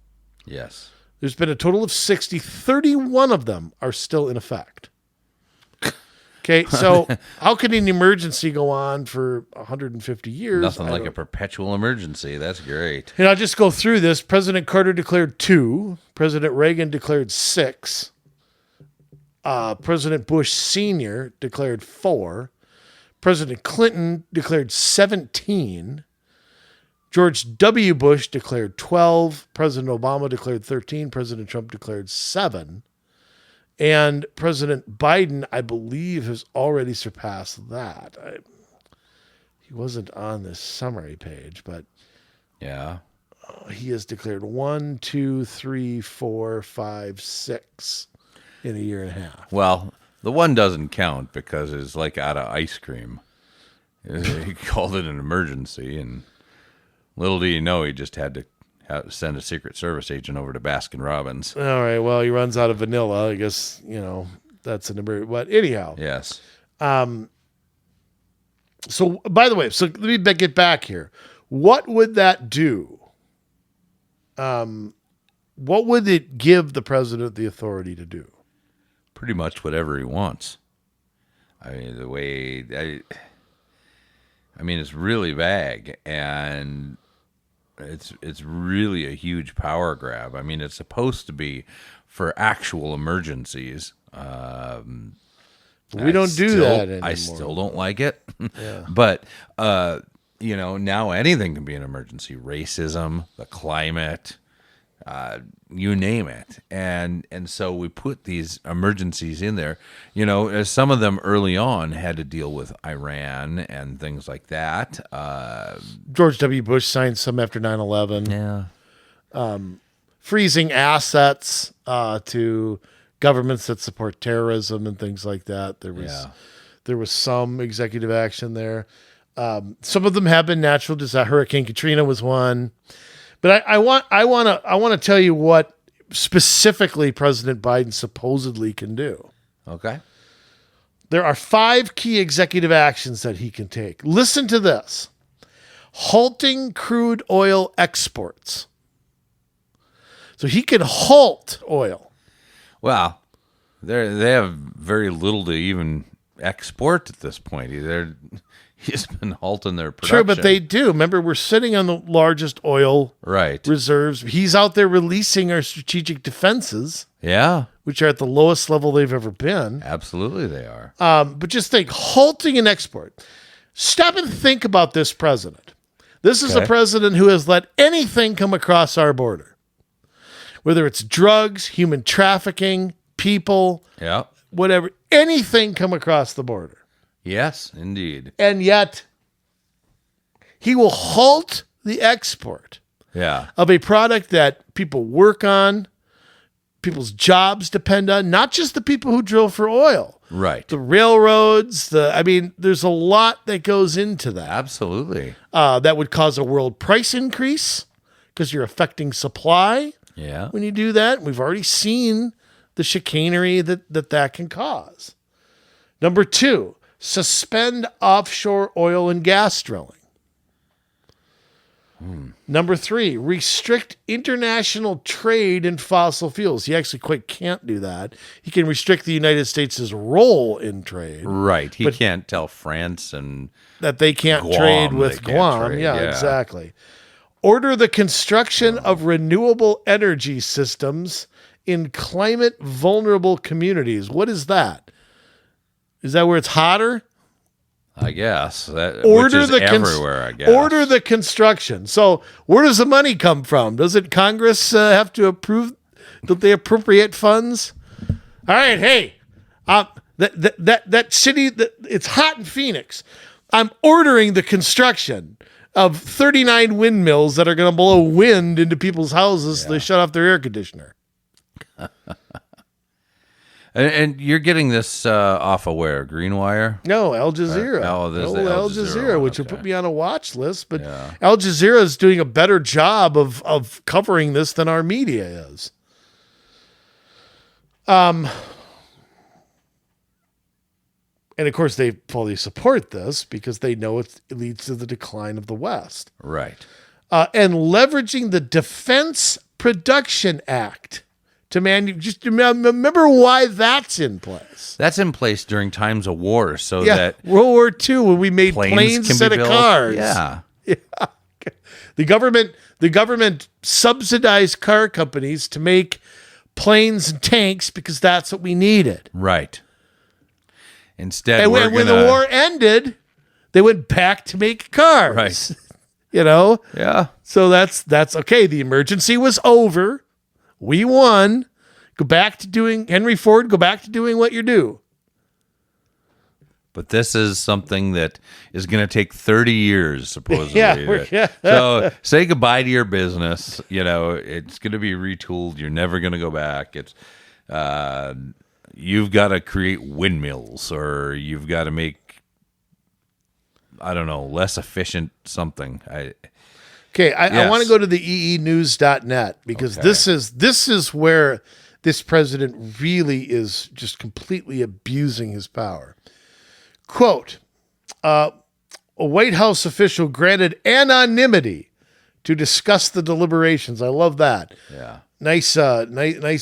Yes. There's been a total of 60. 31 of them are still in effect. Okay, so how could an emergency go on for 150 years? Nothing like a perpetual emergency. That's great. And I'll just go through this. President Carter declared 2. President Reagan declared 6. President Bush Sr. declared 4. President Clinton declared 17. George W. Bush declared 12. President Obama declared 13. President Trump declared 7. And President Biden, I believe, has already surpassed that. He wasn't on this summary page, but Yeah. he has declared 1, 2, 3, 4, 5, 6 in a year and a half. Well, the one doesn't count because it's like out of ice cream. He called it an emergency, and little do you know, he just had to send a Secret Service agent over to Baskin Robbins. All right, well, he runs out of vanilla. I guess, that's an emergency. But anyhow. Yes. So, by the way, let me get back here. What would that do? What would it give the president the authority to do? Pretty much whatever he wants. I mean, it's really vague, and it's really a huge power grab. I mean, it's supposed to be for actual emergencies. We don't do that anymore. I still don't like it. Yeah. But, now anything can be an emergency. Racism, the climate, you name it. And so we put these emergencies in there. As some of them early on had to deal with Iran and things like that. George W. Bush signed some after 9/11. Yeah. Freezing assets to governments that support terrorism and things like that. There was some executive action there. Some of them have been natural disaster. Hurricane Katrina was one. But I want to tell you what specifically President Biden supposedly can do. Okay. There are 5 key executive actions that he can take. Listen to this. Halting crude oil exports. So he can halt oil. Well, they have very little to even export at this point. He's been halting their production. True, but they do. Remember, we're sitting on the largest oil reserves. He's out there releasing our strategic defenses. Yeah. Which are at the lowest level they've ever been. Absolutely they are. But just think, halting an export. Stop and think about this president. This is a president who has let anything come across our border. Whether it's drugs, human trafficking, people, whatever, anything come across the border. Yes, indeed. And yet, he will halt the export of a product that people work on, people's jobs depend on, not just the people who drill for oil. Right. The railroads, there's a lot that goes into that. Absolutely. That would cause a world price increase because you're affecting supply. Yeah. When you do that, we've already seen the chicanery that can cause. Number 2, suspend offshore oil and gas drilling. Number 3, restrict international trade in fossil fuels. He actually quite can't do that. He can restrict the United States' role in trade. Right. He can't tell France and that they can't Guam trade with Guam. Yeah, exactly. Order the construction of renewable energy systems in climate vulnerable communities. What is that? Is that where it's hotter? I guess. Which is everywhere, I guess. Order the construction. So where does the money come from? Doesn't Congress have to approve? Don't they appropriate funds? All right, hey, that city, it's hot in Phoenix. I'm ordering the construction of 39 windmills that are going to blow wind into people's houses so they shut off their air conditioner. And you're getting this off of where? Greenwire? No, Al Jazeera. This is Old the Al Jazeera, one, which will okay. put me on a watch list. But Yeah. Al Jazeera is doing a better job of covering this than our media is. And of course, they fully support this because they know it leads to the decline of the West. Right. And leveraging the Defense Production Act to just remember why that's in place. That's in place during times of war, so that World War II, when we made planes can instead be of built. cars. Yeah. The government subsidized car companies to make planes and tanks because that's what we needed. Right. Instead, And when the war ended, they went back to make cars. Right. Yeah. So that's okay. The emergency was over. We won. Go back to doing Henry Ford. Go back to doing what you do. But this is something that is going to take 30 years, supposedly. Yeah. So say goodbye to your business. It's going to be retooled. You're never going to go back. It's you've got to create windmills, or you've got to make, I don't know, less efficient something. Okay, I Yes. want to go to the EEnews.net because Okay. this is where this president really is just completely abusing his power. Quote, a White House official granted anonymity to discuss the deliberations. I love that. Yeah. Nice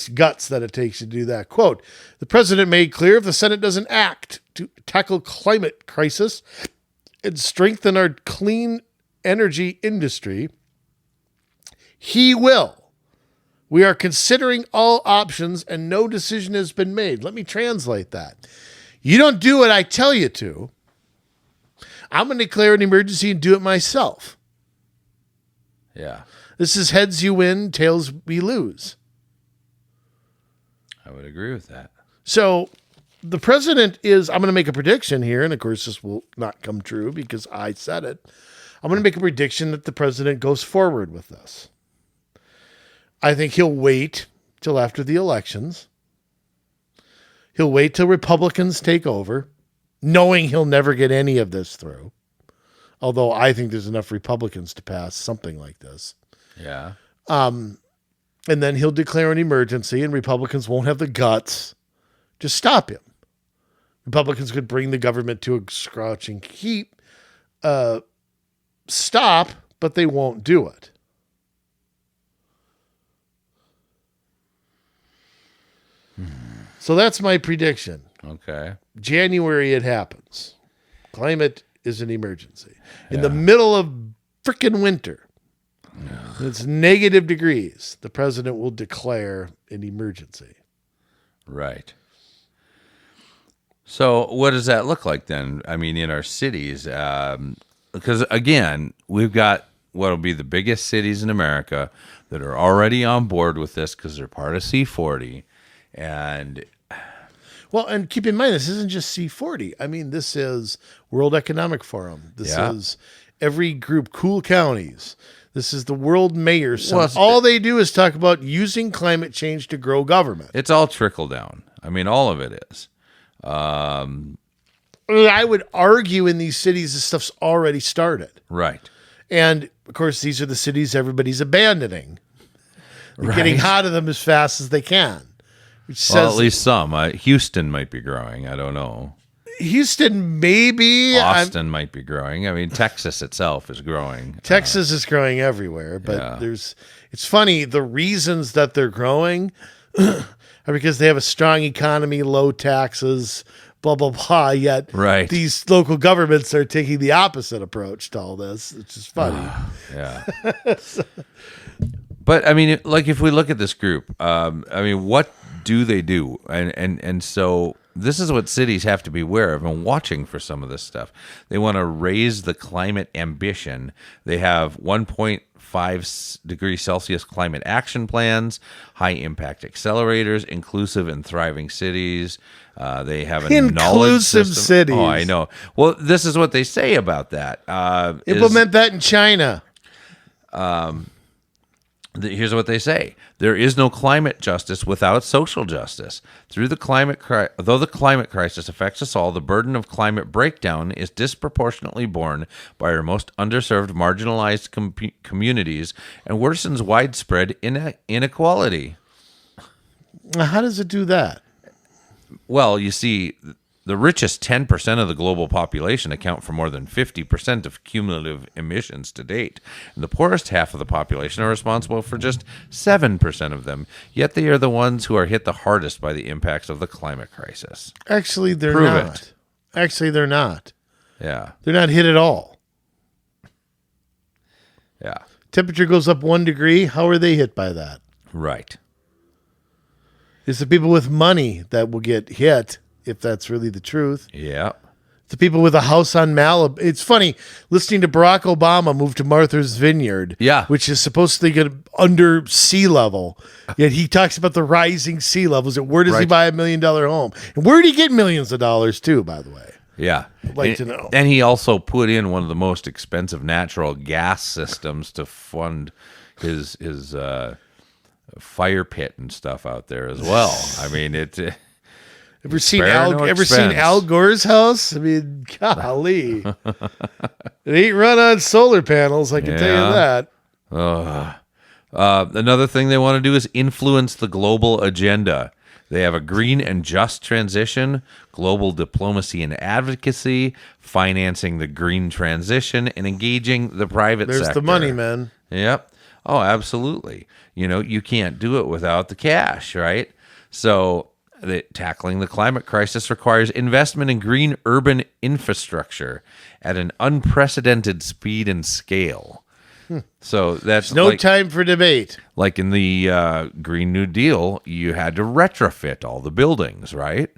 guts that it takes to do that. Quote, the president made clear if the Senate doesn't act to tackle climate crisis and strengthen our clean energy industry, he will. We are considering all options and no decision has been made. Let me translate that. You don't do what I tell you to, I'm going to declare an emergency and do it myself. Yeah. This is heads you win, tails we lose. I would agree with that. So the president is, I'm going to make a prediction here, and of course this will not come true because I said it. I'm going to make a prediction that the president goes forward with this. I think he'll wait till after the elections. He'll wait till Republicans take over, knowing he'll never get any of this through. Although I think there's enough Republicans to pass something like this. Yeah. And then he'll declare an emergency, and Republicans won't have the guts to stop him. Republicans could bring the government to a scratching stop, but they won't do it. So that's my prediction. Okay. January it happens. Climate is an emergency. In the middle of frickin' winter, it's negative degrees, the president will declare an emergency. Right. So what does that look like then? I mean, in our cities, because again, we've got what will be the biggest cities in America that are already on board with this because they're part of C40. And Well, and keep in mind, this isn't just C40. I mean, this is World Economic Forum. This is every group, Cool Counties. This is the World Mayor Summit. All they do is talk about using climate change to grow government. it's all trickle down. I mean, all of it is. I would argue in these cities, this stuff's already started. Right. And, of course, these are the cities everybody's abandoning. They're getting out of them as fast as they can. Which says, Well, at least some. Houston might be growing. I don't know. Houston, maybe. Austin might be growing. I mean, Texas itself is growing. Texas is growing everywhere, but it's funny, the reasons that they're growing are because they have a strong economy, low taxes, blah, blah, blah, yet these local governments are taking the opposite approach to all this, which is funny. Yeah. But, I mean, like if we look at this group, I mean, what do they do? And so this is what cities have to be aware of and watching for some of this stuff. They want to raise the climate ambition. They have 1.5 degrees Celsius climate action plans, high impact accelerators, inclusive and thriving cities. They have a knowledge inclusive system. cities. Oh, I know. Well, this is what they say about that. Implement that in China. Here's what they say: there is no climate justice without social justice. Though the climate crisis affects us all, the burden of climate breakdown is disproportionately borne by our most underserved, marginalized communities and worsens widespread inequality. How does it do that? Well, you see, the richest 10% of the global population account for more than 50% of cumulative emissions to date. And the poorest half of the population are responsible for just 7% of them. Yet they are the ones who are hit the hardest by the impacts of the climate crisis. Actually, they're Prove not. it. Actually, they're not. Yeah. They're not hit at all. Yeah. Temperature goes up 1 degree. How are they hit by that? Right. It's the people with money that will get hit, if that's really the truth. Yeah. The people with a house on Malibu. It's funny listening to Barack Obama move to Martha's Vineyard, Yeah. which is supposed to get under sea level. Yet he talks about the rising sea levels. And where does he Right. buy $1 million home? And where did he get millions of dollars too, by the way? Yeah. I'd like to know. And he also put in one of the most expensive natural gas systems to fund his fire pit and stuff out there as well. I mean, Ever seen spare no expense. Al Gore's house? I mean, golly. It ain't run on solar panels, I can tell you that. Another thing they want to do is influence the global agenda. They have a green and just transition, global diplomacy and advocacy, financing the green transition, and engaging the private sector. There's the money, man. Yep. Oh, absolutely. You can't do it without the cash, right? So tackling the climate crisis requires investment in green urban infrastructure at an unprecedented speed and scale. So that's No time for debate. Like in the Green New Deal, you had to retrofit all the buildings, right?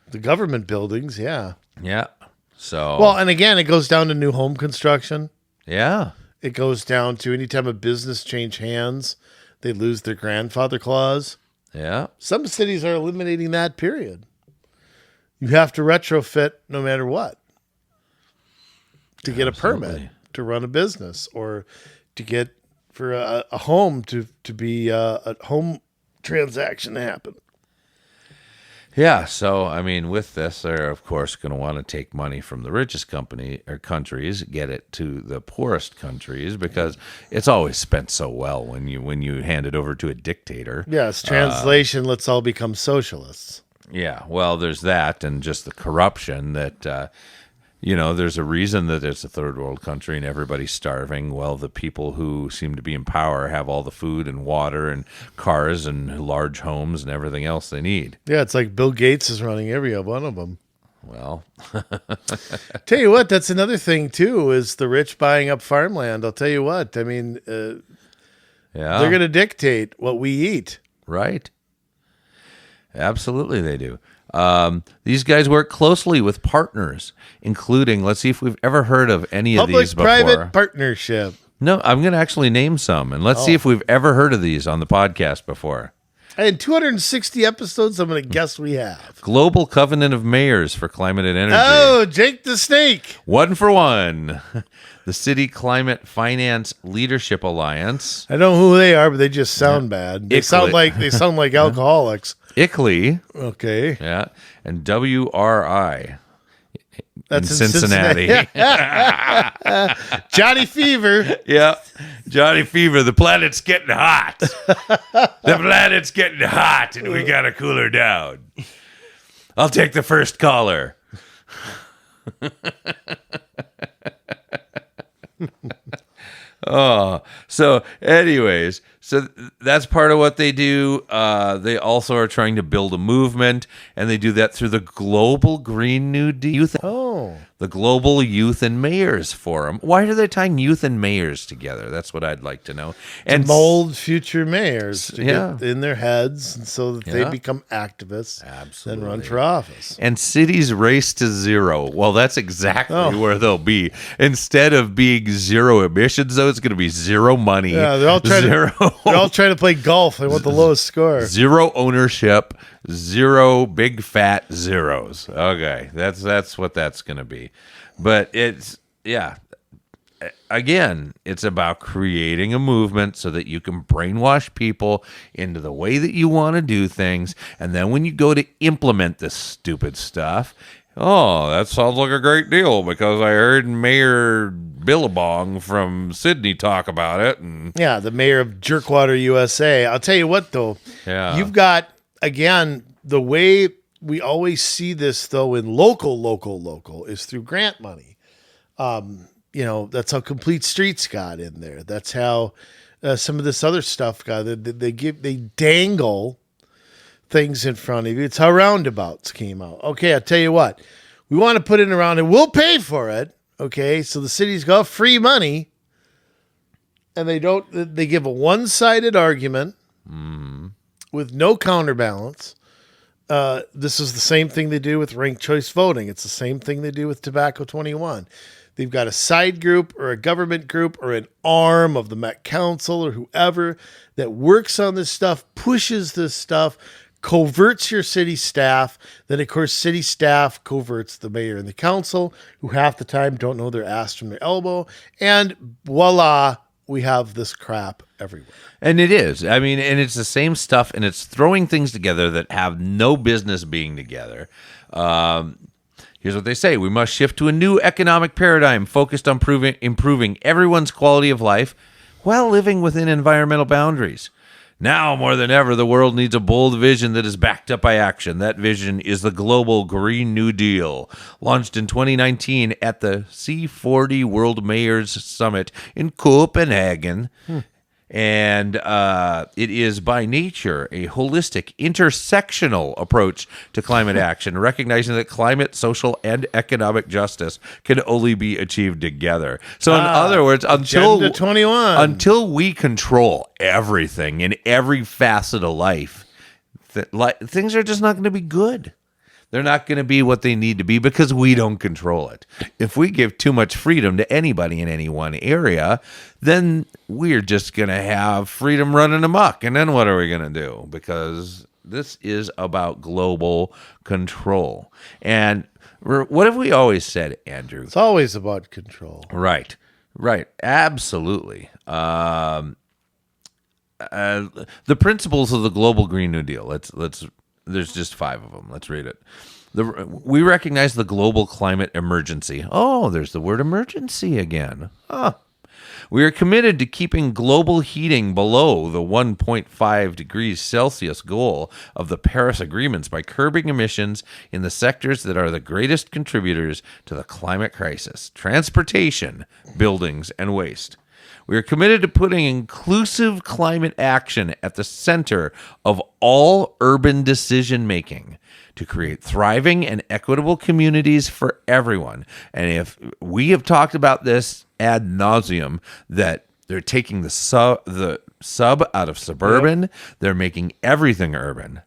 The government buildings, yeah. Yeah. So Well, and again, it goes down to new home construction. yeah. It goes down to anytime a business change hands, they lose their grandfather clause. Yeah. Some cities are eliminating that, period. You have to retrofit no matter what to get a permit to run a business or to get for a home to be a home transaction to happen. Yeah, so I mean, with this, they're of course going to want to take money from the richest company or countries, get it to the poorest countries because it's always spent so well when you hand it over to a dictator. Yes, translation, let's all become socialists. Yeah, well, there's that, and just the corruption that. There's a reason that it's a third world country and everybody's starving. Well, the people who seem to be in power have all the food and water and cars and large homes and everything else they need. Yeah, it's like Bill Gates is running every one of them. Well, tell you what, that's another thing too, is the rich buying up farmland. I'll tell you what, I mean, yeah, they're going to dictate what we eat. Right. Absolutely, they do. These guys work closely with partners, including, let's see if we've ever heard of any of these before. Public-private partnership. No, I'm going to actually name some, and let's see if we've ever heard of these on the podcast before. In 260 episodes, I'm going to guess we have. Global Covenant of Mayors for Climate and Energy. Oh, Jake the Snake. 1 for 1. The City Climate Finance Leadership Alliance. I know who they are, but they just sound bad. They sound like alcoholics. ICLEI. Okay. Yeah. And WRI. That's in Cincinnati. Johnny Fever. Yeah. Johnny Fever. The planet's getting hot. The planet's getting hot, and we got to cool her down. I'll take the first caller. So anyways, so that's part of what they do. They also are trying to build a movement, and they do that through the Global Green New Deal. The Global Youth and Mayors Forum. Why are they tying youth and mayors together? That's what I'd like to know. And mold future mayors to Yeah. get in their heads and so that they Yeah. become activists Absolutely. and run for office. And cities race to zero. Well, that's exactly where they'll be. Instead of being zero emissions, though, it's going to be zero money. Yeah, they're all trying to play golf. They want the lowest score. Zero ownership, zero big fat zeros. Okay, that's what that's going to be. But it's again, it's about creating a movement so that you can brainwash people into the way that you want to do things. And then when you go to implement this stupid stuff, oh, that sounds like a great deal because I heard Mayor Billabong from Sydney talk about it. And Yeah, the mayor of Jerkwater, USA. I'll tell you what, though. Yeah. You've got, again, the way we always see this, though, in local is through grant money. That's how Complete Streets got in there. That's how some of this other stuff got. They dangle things in front of you. It's how roundabouts came out. Okay, I'll tell you what. We want to put in a round and we'll pay for it. Okay, so the city's got free money, and they give a one-sided argument with no counterbalance. This is the same thing they do with ranked choice voting. It's the same thing they do with Tobacco 21. They've got a side group or a government group or an arm of the Met Council or whoever that works on this stuff, pushes this stuff, coverts your city staff. Then, of course, city staff coverts the mayor and the council, who half the time don't know their ass from their elbow. And voila, we have this crap everywhere. And it is. I mean, and it's the same stuff, and it's throwing things together that have no business being together. Here's what they say. We must shift to a new economic paradigm focused on improving everyone's quality of life while living within environmental boundaries. Now more than ever, the world needs a bold vision that is backed up by action. That vision is the global Green New Deal, launched in 2019 at the C40 World Mayors Summit in Copenhagen. And it is by nature a holistic, intersectional approach to climate action, recognizing that climate, social, and economic justice can only be achieved together. So, in other words, Agenda 21. until we control everything in every facet of life, things are just not going to be good. They're not going to be what they need to be because we don't control it. If we give too much freedom to anybody in any one area, then we're just going to have freedom running amok. And then what are we going to do? Because this is about global control. And what have we always said, Andrew? It's always about control. Right. Absolutely. The principles of the global Green New Deal. Let's. There's just 5 of them. Let's read it. We recognize the global climate emergency. Oh, there's the word emergency again. We are committed to keeping global heating below the 1.5 degrees Celsius goal of the Paris Agreements by curbing emissions in the sectors that are the greatest contributors to the climate crisis: transportation, buildings, and waste. We are committed to putting inclusive climate action at the center of all urban decision-making to create thriving and equitable communities for everyone. And if we have talked about this ad nauseum, that they're taking the sub out of suburban, they're making everything urban.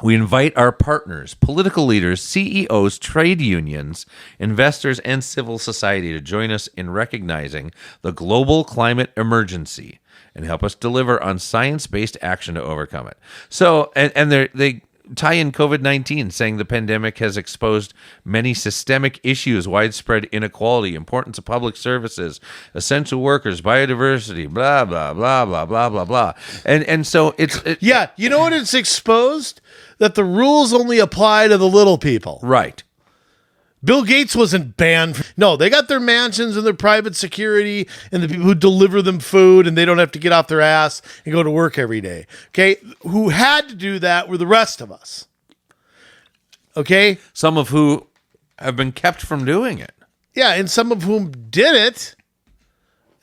We invite our partners, political leaders, CEOs, trade unions, investors, and civil society to join us in recognizing the global climate emergency and help us deliver on science-based action to overcome it. So, and they tie in COVID-19, saying the pandemic has exposed many systemic issues: widespread inequality, importance of public services, essential workers, biodiversity, blah, blah, blah, blah, blah, blah, blah. And so Yeah, you know what it's exposed? That the rules only apply to the little people. Right. Bill Gates wasn't banned. No, they got their mansions and their private security and the people who deliver them food, and they don't have to get off their ass and go to work every day. Okay? Who had to do that were the rest of us. Okay? Some of who have been kept from doing it. Yeah, and some of whom did it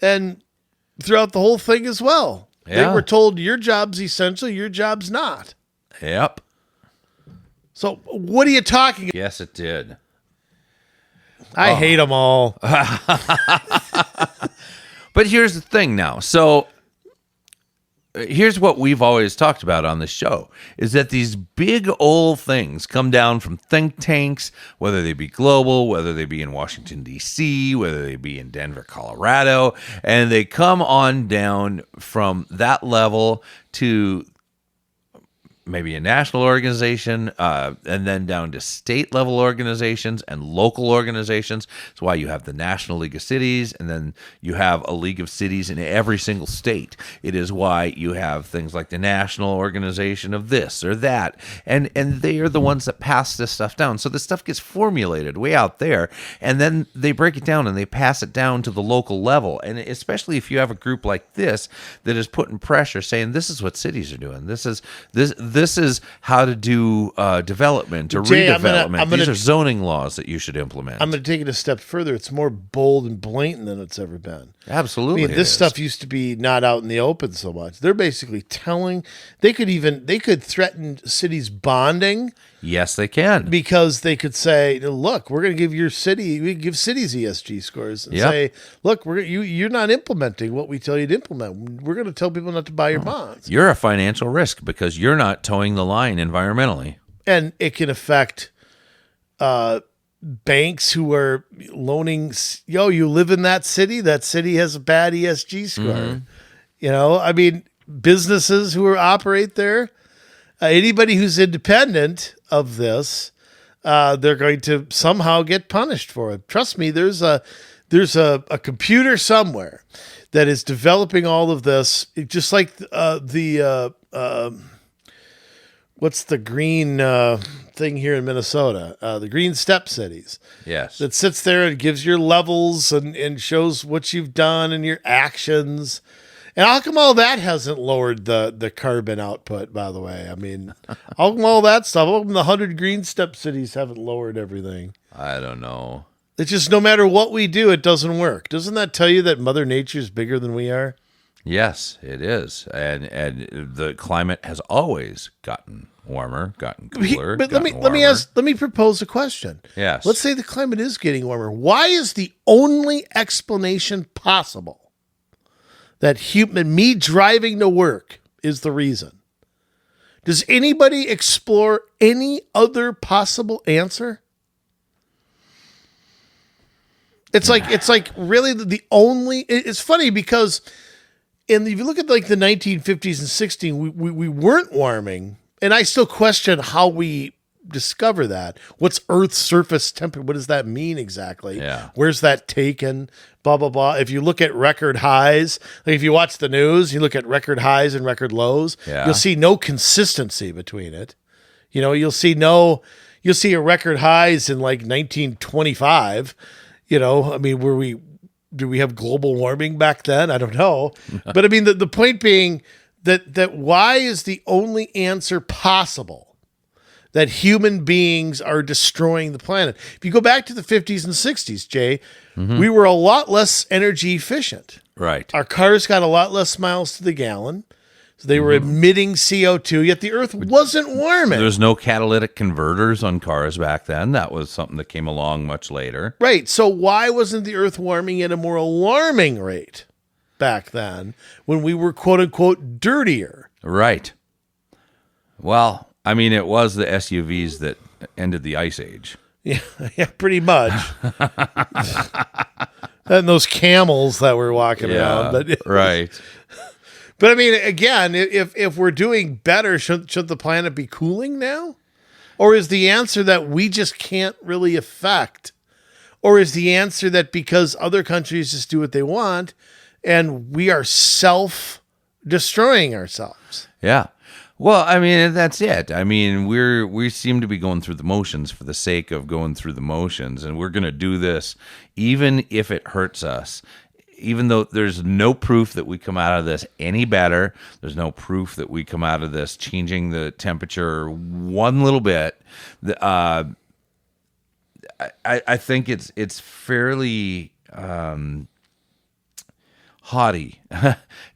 and throughout the whole thing as well. Yeah. They were told your job's essential, your job's not. Yep. So what are you talking about? Yes, it did. I hate them all. But here's the thing now. So here's what we've always talked about on the show, is that these big old things come down from think tanks, whether they be global, whether they be in Washington, D.C., whether they be in Denver, Colorado, and they come on down from that level to maybe a national organization, and then down to state level organizations and local organizations. That's why you have the National League of Cities, and then you have a League of Cities in every single state. It is why you have things like the National Organization of this or that, and they are the ones that pass this stuff down. So this stuff gets formulated way out there, and then they break it down and they pass it down to the local level. And especially if you have a group like this that is putting pressure, saying this is what cities are doing. This is how to do development or Jay, redevelopment. These are zoning laws that you should implement. I'm going to take it a step further. It's more bold and blatant than it's ever been. Absolutely. I mean, this stuff used to be not out in the open so much. They're basically telling, they could threaten cities bonding. Yes, they can. Because they could say, look, we're going to give we give cities ESG scores and say, look, you're not implementing what we tell you to implement. We're going to tell people not to buy your bonds. You're a financial risk because you're not towing the line environmentally. And it can affect banks who are loaning, you live in that city has a bad ESG score. I mean, businesses who operate there, anybody who's independent of this, they're going to somehow get punished for it. Trust me, there's a computer somewhere that is developing all of this, just like what's the green thing here in Minnesota? The Green Step Cities. Yes. That sits there and gives your levels and shows what you've done and your actions. And how come all that hasn't lowered the carbon output, by the way? I mean, how come all that stuff, how come the 100 Green Step Cities haven't lowered everything? I don't know. It's just no matter what we do, it doesn't work. Doesn't that tell you that Mother Nature is bigger than we are? Yes, it is. And the climate has always gotten warmer, gotten cooler. But let me propose a question. Yes. Let's say the climate is getting warmer. Why is the only explanation possible that me driving to work is the reason? Does anybody explore any other possible answer? It's like really the only. It's funny because if you look at like the 1950s and 60s, we weren't warming, and I still question how we discover that. What's Earth's surface temperature? What does that mean exactly? Yeah. Where's that taken? Blah, blah, blah. If you look at record highs, like if you watch the news, you look at record highs and record lows, you'll see no consistency between it. You'll see a record highs in like 1925, I mean, do we have global warming back then? I don't know. But I mean, the point being that why is the only answer possible that human beings are destroying the planet? If you go back to the 50s and 60s, Jay, we were a lot less energy efficient. Right. Our cars got a lot less miles to the gallon. So they were emitting CO2, yet the Earth wasn't warming. There's no catalytic converters on cars back then. That was something that came along much later. Right. So why wasn't the Earth warming at a more alarming rate back then when we were, quote unquote, dirtier? Right. Well, I mean, it was the SUVs that ended the Ice Age. Yeah, pretty much. And those camels that were walking around. But right. But I mean, again, if we're doing better, should the planet be cooling now? Or is the answer that we just can't really affect? Or is the answer that because other countries just do what they want and we are self-destroying ourselves? Yeah. Well, I mean, that's it. I mean, we seem to be going through the motions for the sake of going through the motions, and we're going to do this even if it hurts us. Even though there's no proof that we come out of this any better, there's no proof that we come out of this changing the temperature one little bit. I think it's fairly haughty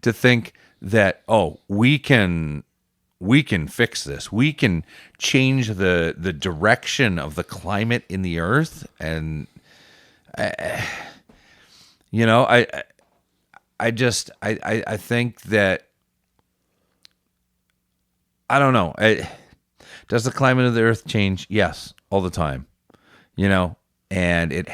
to think that we can fix this. We can change the direction of the climate in the earth, and I think that, I don't know. Does the climate of the earth change? Yes, all the time. And it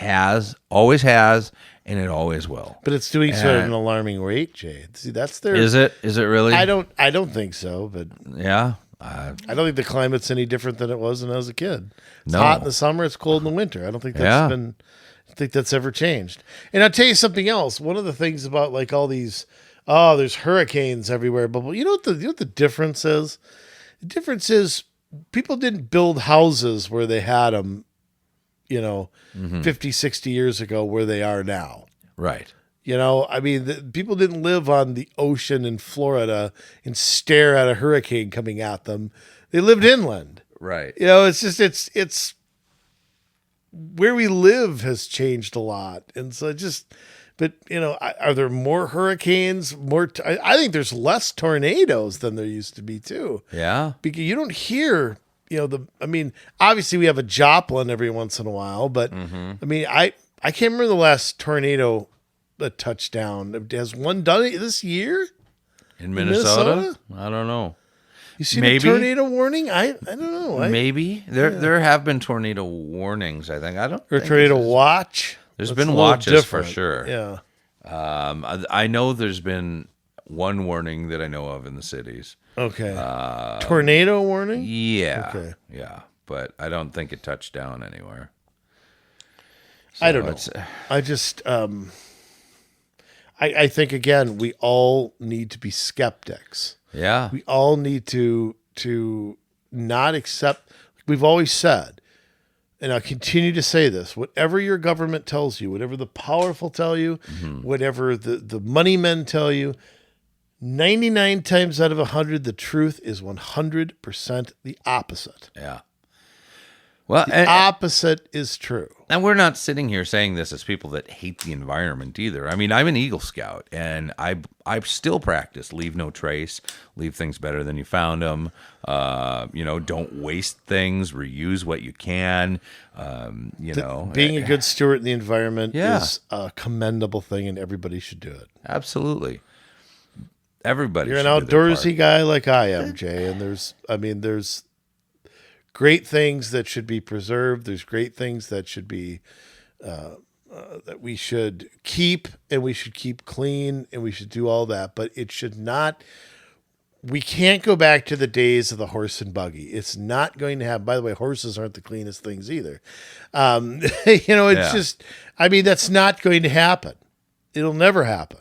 always has, and it always will. But it's doing so at an alarming rate, Jay. See, that's their. Is it? Is it really? I don't think so, but yeah. I don't think the climate's any different than it was when I was a kid. It's No. hot in the summer, it's cold in the winter. I don't think Yeah. that's ever changed. And I'll tell you something else. One of the things about like all these, oh, there's hurricanes everywhere, but you know what the difference is? The difference is people didn't build houses where they had them, 50, 60 years ago where they are now. Right. I mean, people didn't live on the ocean in Florida and stare at a hurricane coming at them. They lived inland. Right. It's just, it's where we live has changed a lot. And so are there more hurricanes? I think there's less tornadoes than there used to be too. Yeah. Because you don't hear, obviously we have a Joplin every once in a while, but I mean, I can't remember the last tornado a touchdown. Has one done it this year In Minnesota? I don't know. You see Maybe. a tornado warning? I don't know. Maybe there have been tornado warnings. I think Or think tornado watch. There's That's been a little watches for different. sure. Yeah. I know there's been one warning that I know of in the cities. Okay. Tornado warning? Yeah. Okay. Yeah, but I don't think it touched down anywhere. I don't know. I just I think again we all need to be skeptics. Yeah. We all need to not accept. We've always said, and I'll continue to say this: whatever your government tells you, whatever the powerful tell you, whatever the money men tell you, 99 times out of 100, the truth is 100% the opposite. Yeah. Well, The opposite is true. and we're not sitting here saying this as people that hate the environment either. I mean, I'm an Eagle Scout, and I still practice leave no trace, leave things better than you found them. Don't waste things, reuse what you can. Being a good steward in the environment Yeah. is a commendable thing, and everybody should do it. Absolutely. Everybody. You're an should do their outdoorsy part. guy like I am, Jay, and there's great things that should be preserved. There's great things that should be that we should keep, and we should keep clean, and we should do all that. But it should not. We can't go back to the days of the horse and buggy. It's not going to happen. By the way, horses aren't the cleanest things either. It's Yeah. just. I mean, that's not going to happen. It'll never happen.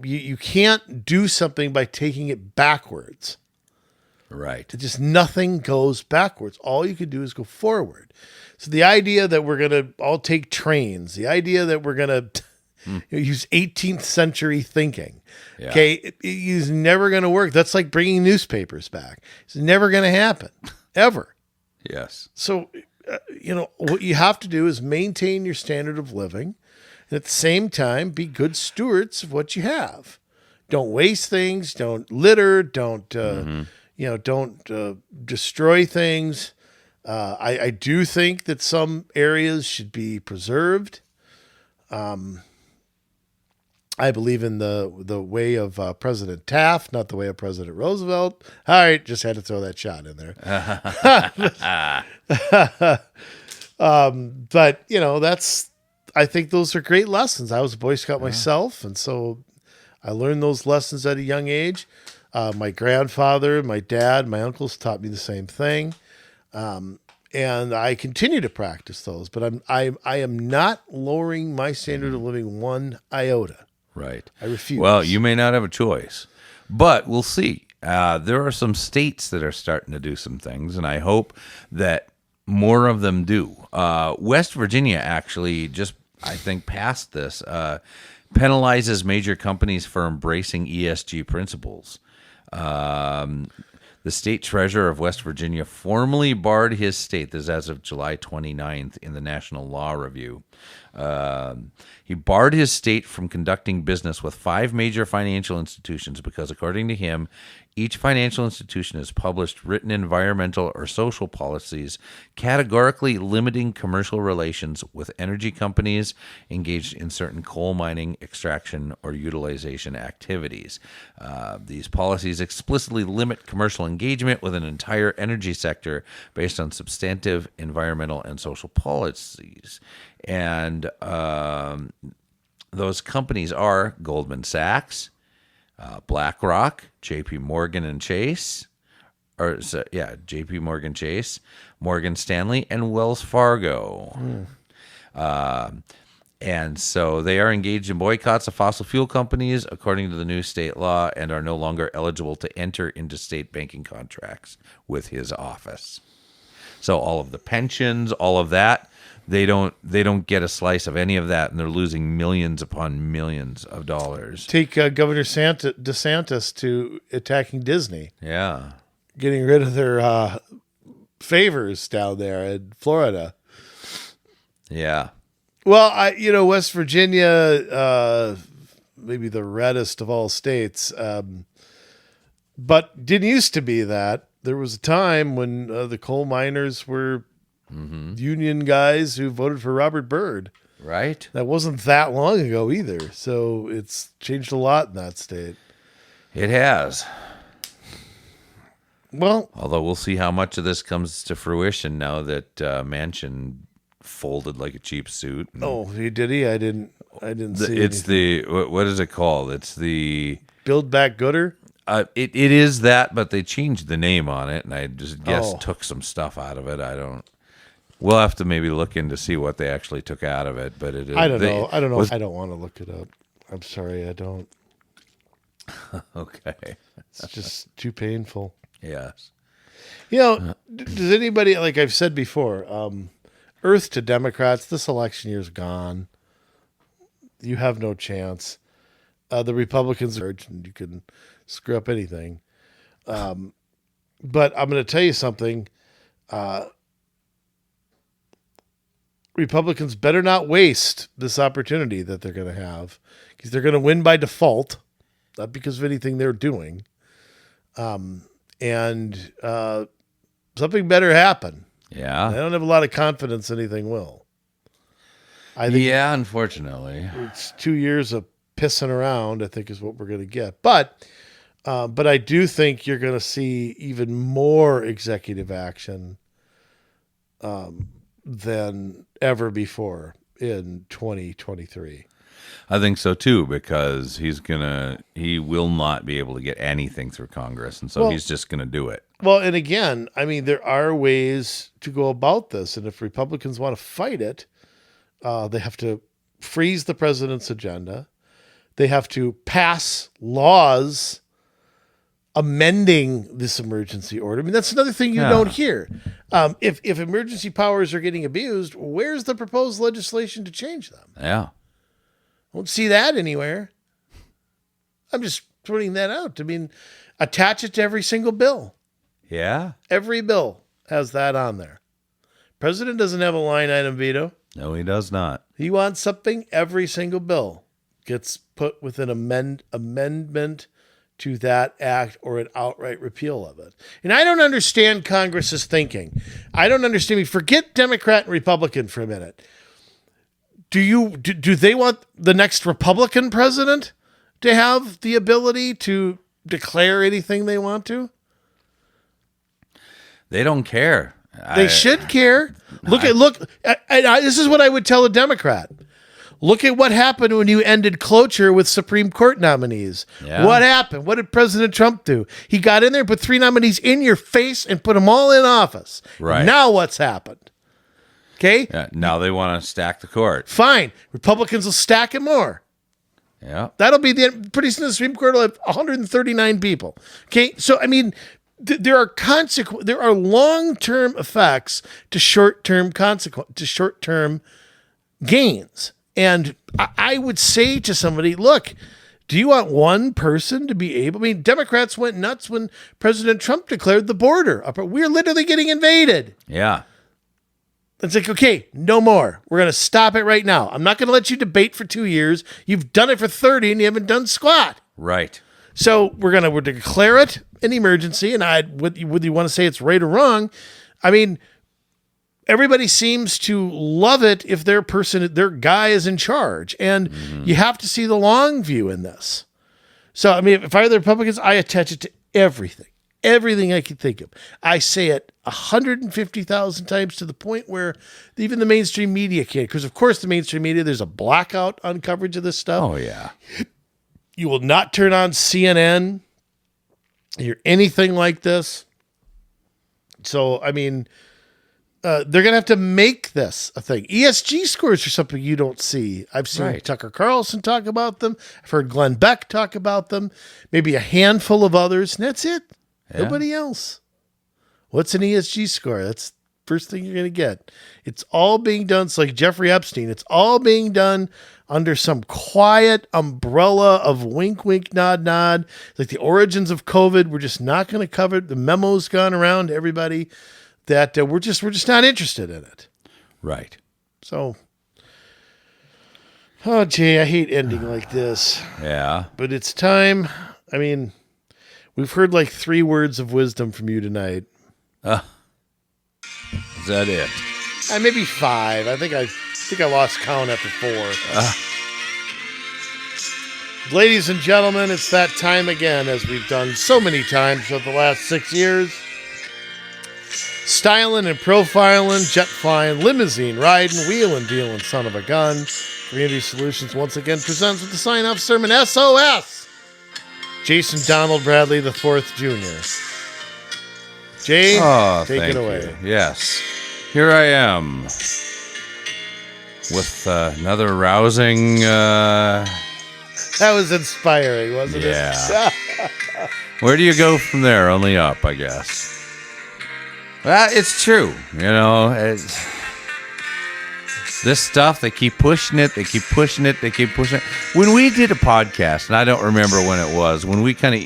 You can't do something by taking it backwards. Right. It just nothing goes backwards. All you can do is go forward. So the idea that we're going to all take trains, the idea that we're going to use 18th century thinking, Yeah. okay, it is never going to work. That's like bringing newspapers back. It's never going to happen, ever. Yes. So, what you have to do is maintain your standard of living, and at the same time, be good stewards of what you have. Don't waste things. Don't litter. Don't destroy things. I do think that some areas should be preserved. I believe in the way of President Taft, not the way of President Roosevelt. All right, just had to throw that shot in there. But I think those are great lessons. I was a Boy Scout myself, and so I learned those lessons at a young age. My grandfather, my dad, my uncles taught me the same thing, and I continue to practice those. But I am not lowering my standard of living one iota. Right. I refuse. Well, you may not have a choice, but we'll see. There are some states that are starting to do some things, and I hope that more of them do. West Virginia actually just, I think, passed this. Penalizes major companies for embracing ESG principles. The state treasurer of West Virginia formally barred his state, this is as of July 29th in the National Law Review. He barred his state from conducting business with 5 major financial institutions because, according to him, each financial institution has published written environmental or social policies categorically limiting commercial relations with energy companies engaged in certain coal mining, extraction, or utilization activities. These policies explicitly limit commercial engagement with an entire energy sector based on substantive environmental and social policies. And those companies are Goldman Sachs, BlackRock, JP Morgan and Chase, JP Morgan Chase, Morgan Stanley, and Wells Fargo. And so they are engaged in boycotts of fossil fuel companies, according to the new state law, and are no longer eligible to enter into state banking contracts with his office. So all of the pensions, all of that, they don't get a slice of any of that, and they're losing millions upon millions of dollars. Take Governor DeSantis to attacking Disney. Yeah. Getting rid of their favors down there in Florida. Yeah. Well, West Virginia, maybe the reddest of all states, but didn't used to be that. There was a time when the coal miners were union guys who voted for Robert Byrd. Right. That wasn't that long ago either. So it's changed a lot in that state. It has. Well, although we'll see how much of this comes to fruition now that Manchin folded like a cheap suit. Oh, did he? I didn't see. It's anything. What is it called? It's the Build Back Gooder. It is that, but they changed the name on it, and I just guess took some stuff out of it. We'll have to maybe look in to see what they actually took out of it. But I don't know. I don't want to look it up. I'm sorry, I don't. Okay. It's just too painful. Yes. Does anybody, like I've said before, Earth to Democrats, this election year's gone. You have no chance. The Republicans are, and you can screw up anything. But I'm going to tell you something. Republicans better not waste this opportunity that they're going to have, because they're going to win by default, not because of anything they're doing. And something better happen. Yeah. I don't have a lot of confidence anything will. I think unfortunately. it's 2 years of pissing around, I think, is what we're going to get. But I do think you're going to see even more executive action than ever before in 2023. I think so too, because he will not be able to get anything through Congress, and so he's just gonna do it. Well, and again, I mean, there are ways to go about this, and if Republicans want to fight it, they have to freeze the president's agenda. They have to pass laws amending this emergency order. I mean, that's another thing you don't hear. If emergency powers are getting abused, where's the proposed legislation to change them? Yeah. Won't see that anywhere. I'm just putting that out. I mean, attach it to every single bill. Yeah. Every bill has that on there. President doesn't have a line item veto. No, he does not. He wants something, every single bill gets put with an amendment to that act or an outright repeal of it. And I don't understand Congress's thinking. I don't understand. Forget Democrat and Republican for a minute. Do they want the next Republican president to have the ability to declare anything they want to? They don't care. They should care. This is what I would tell a Democrat. Look at what happened when you ended cloture with Supreme Court nominees. Yeah. What happened? What did President Trump do? He got in there, put 3 nominees in your face, and put them all in office. Right. Now what's happened? Okay? Yeah, now they want to stack the court. Fine. Republicans will stack it more. Yeah. That'll be pretty soon the Supreme Court will have 139 people. Okay? So, I mean, there are long-term effects to short-term gains. And I would say to somebody, look, do you want one person to be able? I mean, Democrats went nuts when President Trump declared the border. We're literally getting invaded. Yeah. It's like, okay, no more. We're going to stop it right now. I'm not going to let you debate for 2 years. You've done it for 30 and you haven't done squat. Right. So we're to declare it an emergency. And whether you want to say it's right or wrong, I mean, everybody seems to love it if their guy is in charge. And you have to see the long view in this. So, I mean, if I were the Republicans, I attach it to everything I can think of. I say it 150,000 times to the point where even the mainstream media can't. Because, of course, the mainstream media, there's a blackout on coverage of this stuff. Oh, yeah. You will not turn on CNN or anything like this. So, I mean, they're going to have to make this a thing. ESG scores are something you don't see. I've seen Right. Tucker Carlson talk about them. I've heard Glenn Beck talk about them. Maybe a handful of others, and that's it. Yeah. Nobody else. What's an ESG score? That's the first thing you're going to get. It's all being done. It's like Jeffrey Epstein. It's all being done under some quiet umbrella of wink, wink, nod, nod. Like the origins of COVID. We're just not going to cover it. The memo's gone around to everybody that we're just not interested in it. Right. So, oh, Jay, I hate ending like this. Yeah. But it's time. I mean, we've heard like 3 words of wisdom from you tonight. Is that it? Maybe 5. I think I lost count after 4. Ladies and gentlemen, it's that time again, as we've done so many times for the last 6 years. Styling and profiling, jet flying, limousine riding, wheeling, dealing, son of a gun. Community Solutions once again presents with the sign-off sermon SOS. Jason Donald Bradley IV Jr. Jay, take it away. You. Yes. Here I am with another rousing... That was inspiring, wasn't it? Yeah. Where do you go from there? Only up, I guess. Well, it's true. You know, this stuff, they keep pushing it. They keep pushing it. They keep pushing it. When we did a podcast, and I don't remember when it was, when we kind of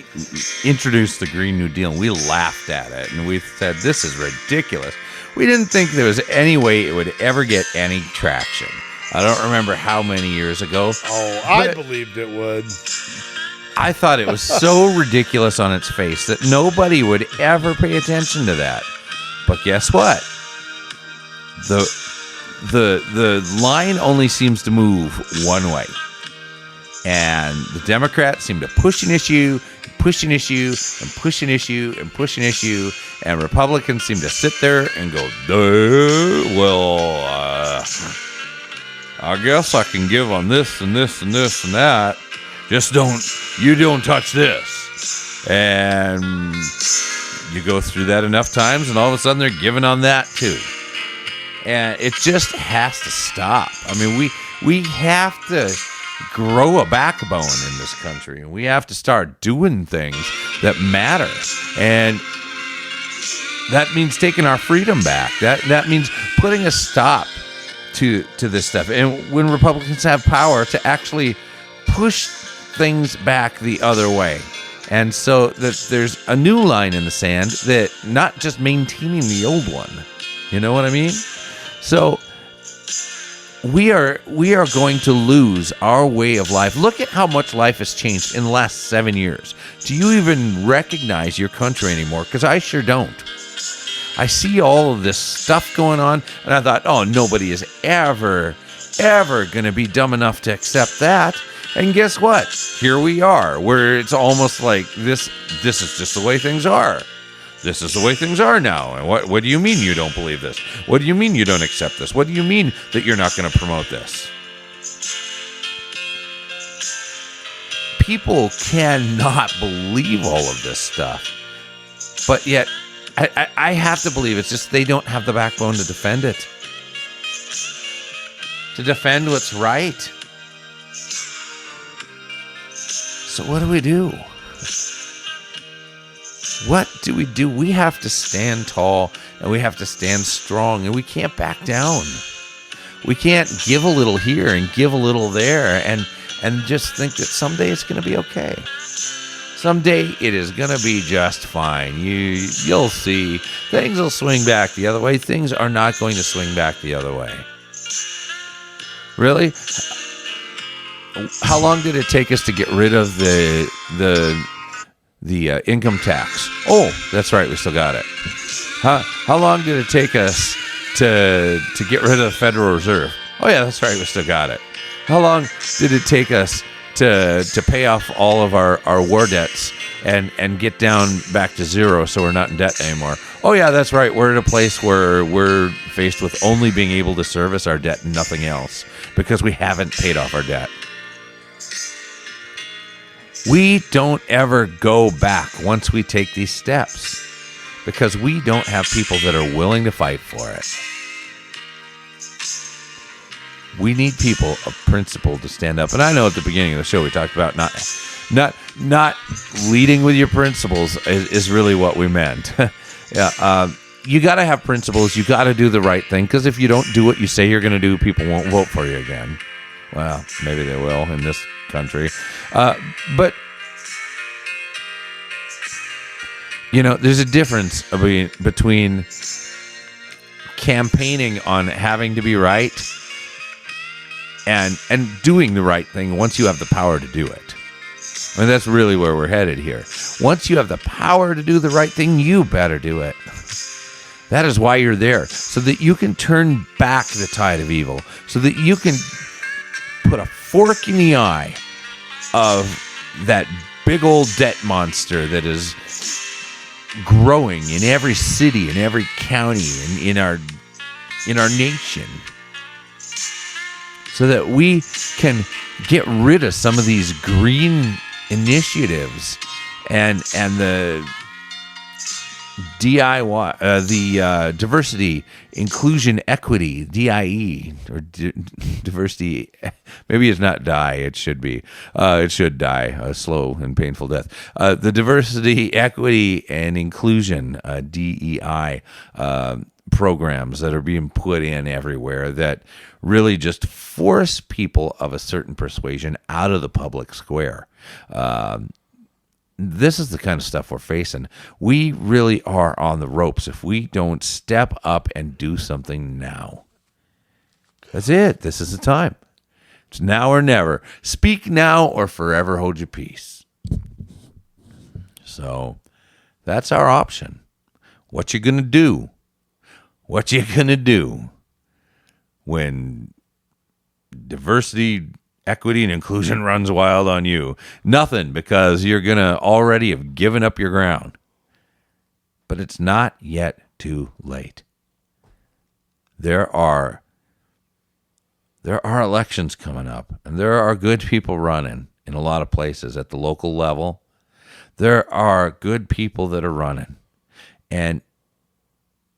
introduced the Green New Deal, and we laughed at it, and we said, this is ridiculous. We didn't think there was any way it would ever get any traction. I don't remember how many years ago. Oh, I believed it would. I thought it was so ridiculous on its face that nobody would ever pay attention to that. But guess what? The line only seems to move one way. And the Democrats seem to push an issue, push an issue, and push an issue, and push an issue. And Republicans seem to sit there and go, I guess I can give on this and this and this and that. Just you don't touch this. And you go through that enough times, and all of a sudden they're giving on that too. And it just has to stop. I mean, we have to grow a backbone in this country, and we have to start doing things that matter. And that means taking our freedom back. That means putting a stop to this stuff. And when Republicans have power, to actually push things back the other way. And so that there's a new line in the sand, that not just maintaining the old one. You know what I mean? So we are going to lose our way of life. Look at how much life has changed in the last 7 years. Do you even recognize your country anymore? Because I sure don't. I see all of this stuff going on, and I thought, oh, nobody is ever going to be dumb enough to accept that. And guess what? Here we are, where it's almost like this is just the way things are. This is the way things are now. And what do you mean you don't believe this? What do you mean you don't accept this? What do you mean that you're not going to promote this? People cannot believe all of this stuff. But yet, I have to believe it's just they don't have the backbone to defend it. To defend what's right. So what do we do? What do we do? We have to stand tall, and we have to stand strong, and we can't back down. We can't give a little here and give a little there and just think that someday it's going to be okay. Someday it is going to be just fine. You'll see. Things will swing back the other way. Things are not going to swing back the other way. Really? How long did it take us to get rid of the income tax? Oh, that's right, we still got it. How long did it take us to get rid of the Federal Reserve? Oh yeah, that's right, we still got it. How long did it take us to pay off all of our war debts and get down back to zero so we're not in debt anymore? Oh yeah, that's right, we're at a place where we're faced with only being able to service our debt and nothing else because we haven't paid off our debt. We don't ever go back once we take these steps because we don't have people that are willing to fight for it. We need people of principle to stand up. And I know at the beginning of the show we talked about not leading with your principles is really what we meant. Yeah, you got to have principles. You got to do the right thing, because if you don't do what you say you're going to do, people won't vote for you again. Well, maybe they will in this country. But, you know, there's a difference between campaigning on having to be right and doing the right thing once you have the power to do it. I mean, that's really where we're headed here. Once you have the power to do the right thing, you better do it. That is why you're there, so that you can turn back the tide of evil, so that you can put a fork in the eye of that big old debt monster that is growing in every city, in every county, in our nation, so that we can get rid of some of these green initiatives and the DIY, the diversity, inclusion, equity, DIE, or diversity. Maybe it's not die. It should be. It should die a slow and painful death. The diversity, equity, and inclusion, DEI, programs that are being put in everywhere that really just force people of a certain persuasion out of the public square. This is the kind of stuff we're facing. We really are on the ropes if we don't step up and do something now. That's it. This is the time. It's now or never. Speak now or forever hold your peace. So that's our option. What you gonna do? What you gonna do when diversity, equity, and inclusion runs wild on you? Nothing, because you're going to already have given up your ground. But it's not yet too late. There are elections coming up, and there are good people running in a lot of places at the local level. There are good people that are running. And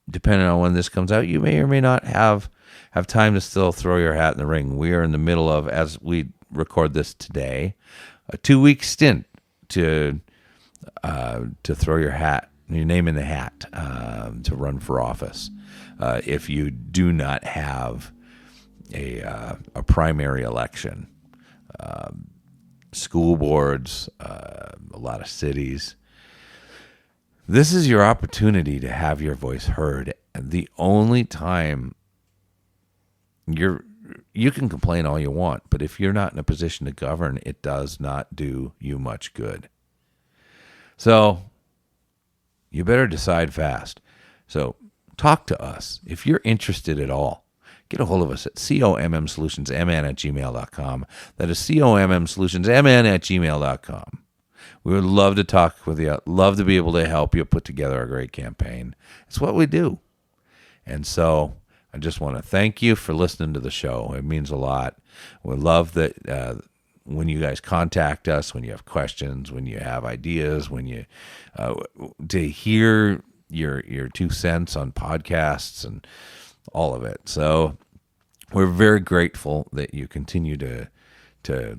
depending on when this comes out, you may or may not have time to still throw your hat in the ring. We are in the middle of, as we record this today, a 2-week stint to throw your name in the hat, to run for office. If you do not have a primary election, school boards, a lot of cities. This is your opportunity to have your voice heard. And the only time you can complain all you want, but if you're not in a position to govern, it does not do you much good. So you better decide fast. So talk to us. If you're interested at all, get a hold of us at commsolutionsmn@gmail.com. That is commsolutionsmn@gmail.com. We would love to talk with you, love to be able to help you put together a great campaign. It's what we do. And so I just want to thank you for listening to the show. It means a lot. We love that when you guys contact us, when you have questions, when you have ideas, when you to hear your 2 cents on podcasts and all of it. So we're very grateful that you continue to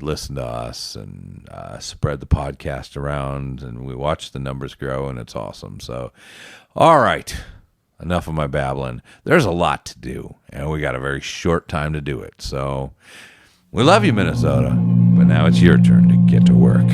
listen to us and spread the podcast around, and we watch the numbers grow, and it's awesome. So, all right, enough of my babbling. There's a lot to do, and we got a very short time to do it. So we love you, Minnesota, but now it's your turn to get to work.